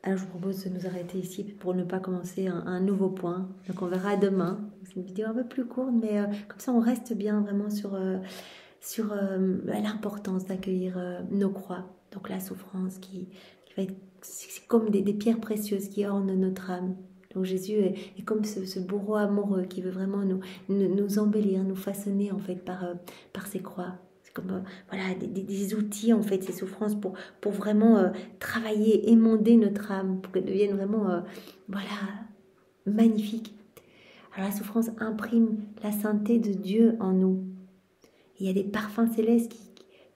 Alors je vous propose de nous arrêter ici pour ne pas commencer un nouveau point. Donc on verra demain. C'est une vidéo un peu plus courte, mais comme ça on reste bien vraiment sur l'importance d'accueillir nos croix. Donc la souffrance qui va être, c'est comme des pierres précieuses qui ornent notre âme. Donc Jésus est comme ce bourreau amoureux qui veut vraiment nous embellir, nous façonner en fait par ses croix. C'est comme voilà, des outils en fait, ces souffrances pour vraiment travailler, émonder notre âme, pour qu'elle devienne vraiment voilà, magnifique. Alors la souffrance imprime la sainteté de Dieu en nous. Il y a des parfums célestes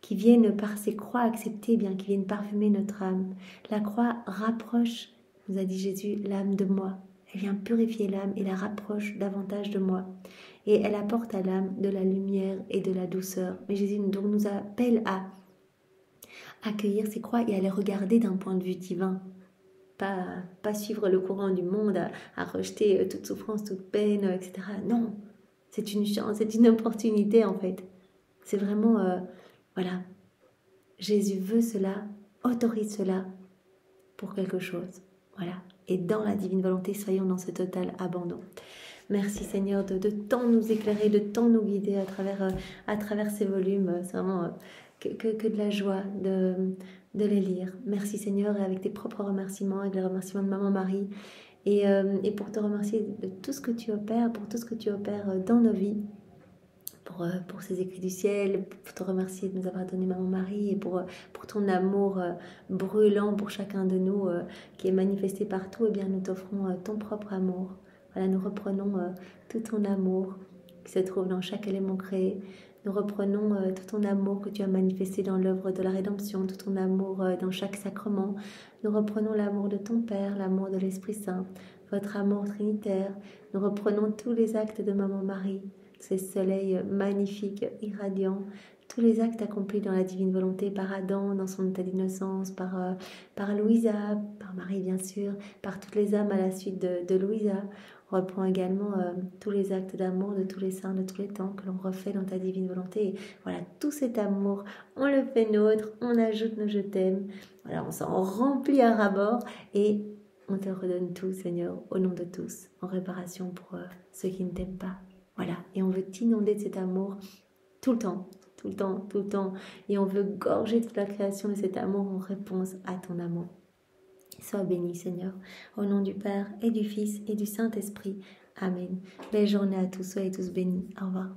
qui viennent par ces croix acceptées, bien qui viennent parfumer notre âme. La croix rapproche, nous a dit Jésus, l'âme de moi. Elle vient purifier l'âme et la rapproche davantage de moi. Et elle apporte à l'âme de la lumière et de la douceur. Mais Jésus donc nous appelle à accueillir ces croix et à les regarder d'un point de vue divin. Pas suivre le courant du monde, à rejeter toute souffrance, toute peine, etc. Non, c'est une chance, c'est une opportunité en fait. C'est vraiment, voilà, Jésus veut cela, autorise cela pour quelque chose. Voilà. Et dans la divine volonté, soyons dans ce total abandon. Merci Seigneur de tant nous éclairer, de tant nous guider à travers ces volumes. C'est vraiment que de la joie de les lire. Merci Seigneur, et avec tes propres remerciements, avec les remerciements de Maman Marie. Et pour te remercier de tout ce que tu opères, pour tout ce que tu opères dans nos vies. Pour ces écrits du ciel, pour te remercier de nous avoir donné Maman Marie et pour ton amour brûlant pour chacun de nous qui est manifesté partout, eh bien nous t'offrons ton propre amour. Voilà, nous reprenons tout ton amour qui se trouve dans chaque élément créé. Nous reprenons tout ton amour que tu as manifesté dans l'œuvre de la rédemption, tout ton amour dans chaque sacrement. Nous reprenons l'amour de ton Père, l'amour de l'Esprit Saint, votre amour trinitaire. Nous reprenons tous les actes de Maman Marie, ces soleils magnifiques, irradiants, tous les actes accomplis dans la divine volonté par Adam, dans son état d'innocence, par Louisa, par Marie bien sûr, par toutes les âmes à la suite de Louisa. On reprend également tous les actes d'amour de tous les saints de tous les temps que l'on refait dans ta divine volonté. Et voilà, tout cet amour, on le fait nôtre, on ajoute nos je t'aime. Voilà, on s'en remplit à ras-bord et on te redonne tout, Seigneur, au nom de tous, en réparation pour ceux qui ne t'aiment pas. Voilà, et on veut t'inonder de cet amour tout le temps, tout le temps, tout le temps. Et on veut gorger toute la création de cet amour en réponse à ton amour. Sois béni, Seigneur, au nom du Père et du Fils et du Saint-Esprit. Amen. Belle journée à tous, soyez tous bénis. Au revoir.